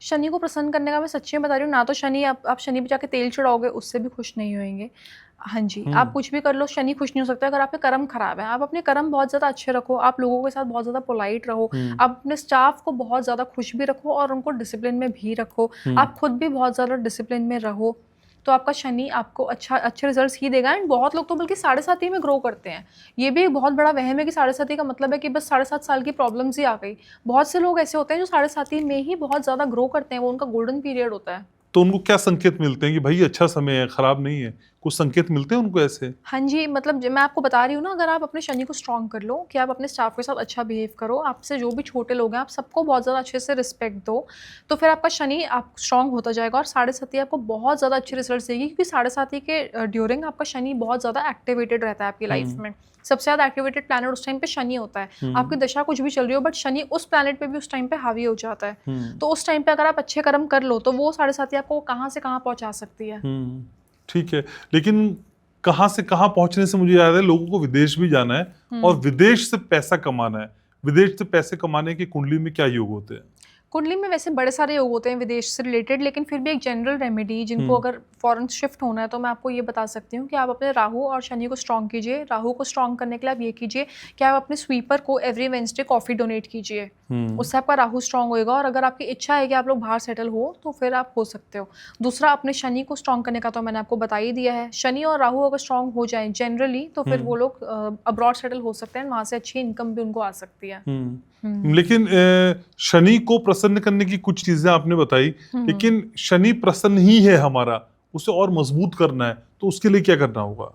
S2: शनि को प्रसन्न करने का मैं सच्ची में बता रही हूँ ना, तो शनि आप शनि पे जाके तेल चढ़ाओगे उससे भी खुश नहीं होंगे। हाँ जी। आप कुछ भी कर लो, शनि खुश नहीं हो सकता अगर आपके कर्म खराब है। आप अपने कर्म बहुत ज़्यादा अच्छे रखो, आप लोगों के साथ बहुत ज़्यादा पोलाइट रहो, आप अपने स्टाफ को बहुत ज़्यादा खुश भी रखो और उनको डिसिप्लिन में भी रखो, आप खुद भी बहुत ज़्यादा डिसिप्लिन में रहो, तो आपका शनि आपको अच्छे रिजल्ट्स ही देगा। एंड बहुत लोग तो बल्कि 7.5 में ग्रो करते हैं। ये भी एक बहुत बड़ा वहम है कि 7.5 का मतलब है कि बस 7.5 साल की प्रॉब्लम्स ही आ गई। बहुत से लोग ऐसे होते हैं जो 7.5 में ही बहुत ज़्यादा ग्रो करते हैं, वो उनका गोल्डन पीरियड होता है।
S1: तो उनको क्या संकेत मिलते हैं कि भाई अच्छा समय है, खराब नहीं है? कुछ संकेत मिलते हैं उनको ऐसे?
S2: हाँ जी, मतलब मैं आपको बता रही हूँ ना, अगर आप अपने शनि को स्ट्रॉन्ग कर लो कि आप अपने स्टाफ के साथ अच्छा बिहेव करो, आपसे जो भी छोटे लोग हैं आप सबको बहुत ज़्यादा अच्छे से रिस्पेक्ट दो, तो फिर आपका शनि आप स्ट्रॉन्ग होता जाएगा और 7.5 आपको बहुत ज़्यादा अच्छे रिजल्ट देगी। क्योंकि 7.5 के ड्यूरिंग आपका शनि बहुत ज़्यादा एक्टिवेटेड रहता है आपकी लाइफ में। सबसे ज़्यादा एक्टिवेटेड प्लैनेट उस टाइम पे शनि होता है। आपकी दशा कुछ भी चल रही हो बट शनि उस प्लैनेट पे भी उस टाइम पे हावी हो जाता है। तो उस टाइम पे अगर आप अच्छे कर्म कर लो तो वो 7.5 आपको कहाँ से कहाँ पहुँचा सकती है।
S1: ठीक है, लेकिन कहाँ से कहाँ पहुंचने से मुझे याद है लोगों को विदेश भी जाना है और विदेश से पैसा कमाना है। विदेश से पैसे कमाने की कुंडली में क्या योग होते हैं?
S2: कुंडली में वैसे बड़े सारे योग होते हैं विदेश से रिलेटेड, लेकिन फिर भी एक जनरल रेमेडी जिनको अगर फॉरेन शिफ्ट होना है तो मैं आपको ये बता सकती हूँ कि आप अपने राहु और शनि को स्ट्रॉन्ग कीजिए। राहु को स्ट्रॉन्ग करने के लिए आप ये कीजिए कि आप अपने स्वीपर को एवरी वेडनेसडे कॉफ़ी डोनेट कीजिए, उससे आपका राहु स्ट्रॉन्ग होएगा। और अगर आपकी इच्छा है कि आप लोग बाहर सेटल हो तो फिर आप हो सकते हो। दूसरा, अपने शनि को स्ट्रॉन्ग करने का तो मैंने आपको बता ही दिया है। शनि और राहु अगर स्ट्रॉन्ग हो जाए जनरली तो फिर वो लोग अब्रॉड सेटल हो सकते हैं, वहाँ से अच्छी इनकम भी उनको आ सकती है।
S1: लेकिन शनि को प्रसन्न करने की कुछ चीजें आपने बताई, लेकिन शनि प्रसन्न ही है हमारा, उसे और मजबूत करना है, तो उसके लिए क्या करना होगा?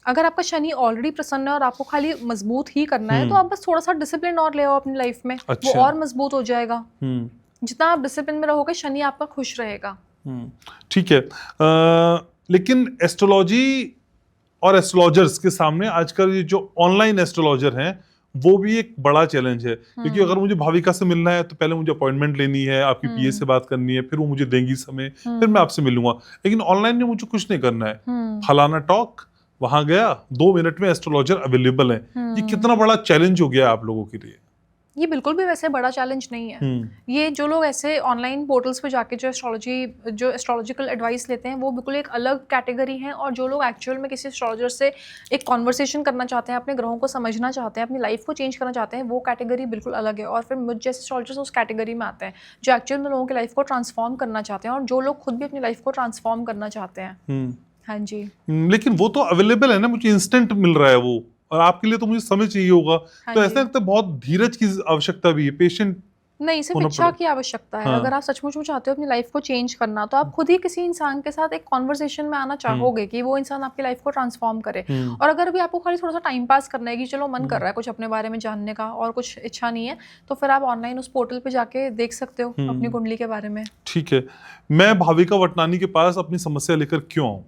S2: अगर आपका शनि ऑलरेडी प्रसन्न है और आपको खाली मजबूत ही करना है, तो आप बस थोड़ा सा डिसिप्लिन और ले आओ अपनी लाइफ में, वो
S1: अच्छा।
S2: और मजबूत हो जाएगा। जितना आप डिसिप्लिन में रहोगे, शनि आपका खुश रहेगा।
S1: ठीक है। लेकिन एस्ट्रोलॉजी और एस्ट्रोलॉजर्स के सामने आजकल ये जो ऑनलाइन एस्ट्रोलॉजर हैं, वो भी एक बड़ा चैलेंज है, क्योंकि अगर मुझे भाविका से मिलना है तो पहले मुझे अपॉइंटमेंट लेनी है, आपकी पीए से बात करनी है, फिर वो मुझे देंगी समय, फिर मैं आपसे मिलूंगा। लेकिन ऑनलाइन में मुझे कुछ नहीं करना है, फलाना टॉक, वहां गया, 2 मिनट में एस्ट्रोलॉजर अवेलेबल है। ये कितना बड़ा चैलेंज हो गया है आप लोगों के लिए?
S2: ये बिल्कुल भी वैसे बड़ा चैलेंज नहीं है। ये जो लोग ऐसे ऑनलाइन पोर्टल्स पे जाके जो एस्ट्रोलॉजिकल एडवाइस लेते हैं, वो बिल्कुल एक अलग कैटेगरी है। और जो लोग एक्चुअल में किसी एस्ट्रोलॉजर से एक कॉन्वर्सेशन करना चाहते हैं, अपने ग्रहों को समझना चाहते हैं, अपनी लाइफ को चेंज करना चाहते हैं, वो कैटेगरी बिल्कुल अलग है। और फिर मुझ जैसे एस्ट्रोलॉजर्स उस कैटेगरी में आते हैं जो एक्चुअल में लोगों की लाइफ को ट्रांसफॉर्म करना चाहते हैं, और जो लोग खुद भी अपनी लाइफ को ट्रांसफॉर्म करना चाहते हैं। हाँ जी।
S1: लेकिन वो तो अवेलेबल है ना, मुझे इंस्टेंट मिल रहा है वो, और आपके लिए तो मुझे समय चाहिए होगा।
S2: हाँ
S1: तो
S2: जी।
S1: ऐसा लगता है बहुत धीरज की आवश्यकता भी है, पेशेंट
S2: नहीं, सिर्फ
S1: होना
S2: इच्छा
S1: पड़ेगा।
S2: की आवश्यकता है।
S1: हाँ।
S2: अगर आप सचमुच में चाहते हो अपनी लाइफ को चेंज करना, तो आप खुद ही किसी इंसान के साथ एक कॉन्वर्सेशन में आना चाहोगे कि वो इंसान आपकी लाइफ को ट्रांसफॉर्म करे। और अगर अभी आपको खाली थोड़ा सा टाइम पास करना है कि चलो मन कर रहा है कुछ अपने बारे में जानने का और कुछ इच्छा नहीं है, तो फिर आप ऑनलाइन उस पोर्टल पे जाके देख सकते हो अपनी कुंडली के बारे में।
S1: ठीक है। मैं भाविका वटनानी के पास अपनी समस्या लेकर क्यों आऊं?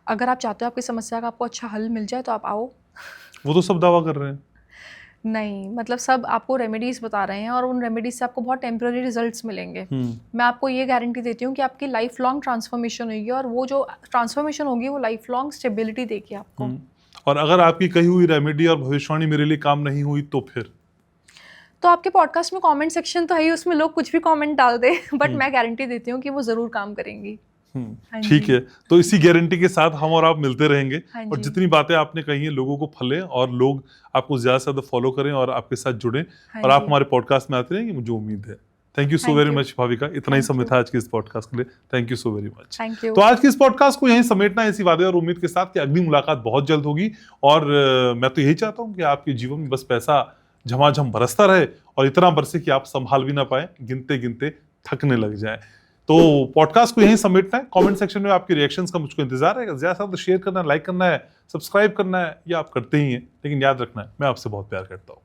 S2: अगर आप चाहते हो आपकी समस्या का आपको अच्छा हल मिल जाए, तो आप आओ।
S1: वो तो सब दावा कर रहे हैं।
S2: नहीं, मतलब सब आपको रेमेडीज बता रहे हैं, और उन रेमेडीज से आपको बहुत टेम्पररी रिजल्ट्स मिलेंगे। मैं आपको ये गारंटी देती हूँ कि आपकी लाइफ लॉन्ग ट्रांसफॉर्मेशन होगी, और वो जो ट्रांसफॉर्मेशन होगी वो लाइफ लॉन्ग स्टेबिलिटी देगी आपको।
S1: और अगर आपकी कही हुई रेमेडी और भविष्यवाणी मेरे लिए काम नहीं हुई, तो फिर?
S2: तो आपके पॉडकास्ट में कमेंट सेक्शन तो है ही, उसमें लोग कुछ भी कमेंट डाल दे, बट मैं गारंटी देती हूँ कि वो जरूर काम करेंगी। हाँ
S1: ठीक
S2: जी।
S1: है। तो इसी गारंटी के साथ हम और आप मिलते रहेंगे,
S2: हाँ
S1: और
S2: जी।
S1: जितनी बातें आपने कही हैं लोगों को फले, और लोग आपको ज्यादा से ज्यादा फॉलो करें और आपके साथ जुड़ें,
S2: हाँ
S1: और आप
S2: जी।
S1: हमारे पॉडकास्ट में आते रहेंगे, मुझे उम्मीद है। Thank you so
S2: Thank
S1: very
S2: you.
S1: Much Bhavika, इतना ही
S2: Thank
S1: समय
S2: you.
S1: था आज के इस पॉडकास्ट के लिए। Thank you so very much.
S2: Thank you.
S1: तो आज के इस पॉडकास्ट को यहीं समेटना है, इसी वादे और उम्मीद के साथ कि अगली मुलाकात बहुत जल्द होगी। और मैं तो यही चाहता हूँ कि आपके जीवन में बस पैसा झमाझम बरसता रहे, और इतना बरसे कि आप संभाल भी ना पाए, गिनते गिनते थकने लग जाए। तो पॉडकास्ट को यहीं समेटना है। कमेंट सेक्शन में आपके रिएक्शंस का मुझको इंतजार है। ज्यादा से ज्यादा शेयर करना है, लाइक करना है, सब्सक्राइब करना है, ये आप करते ही हैं, लेकिन याद रखना है मैं आपसे बहुत प्यार करता हूँ।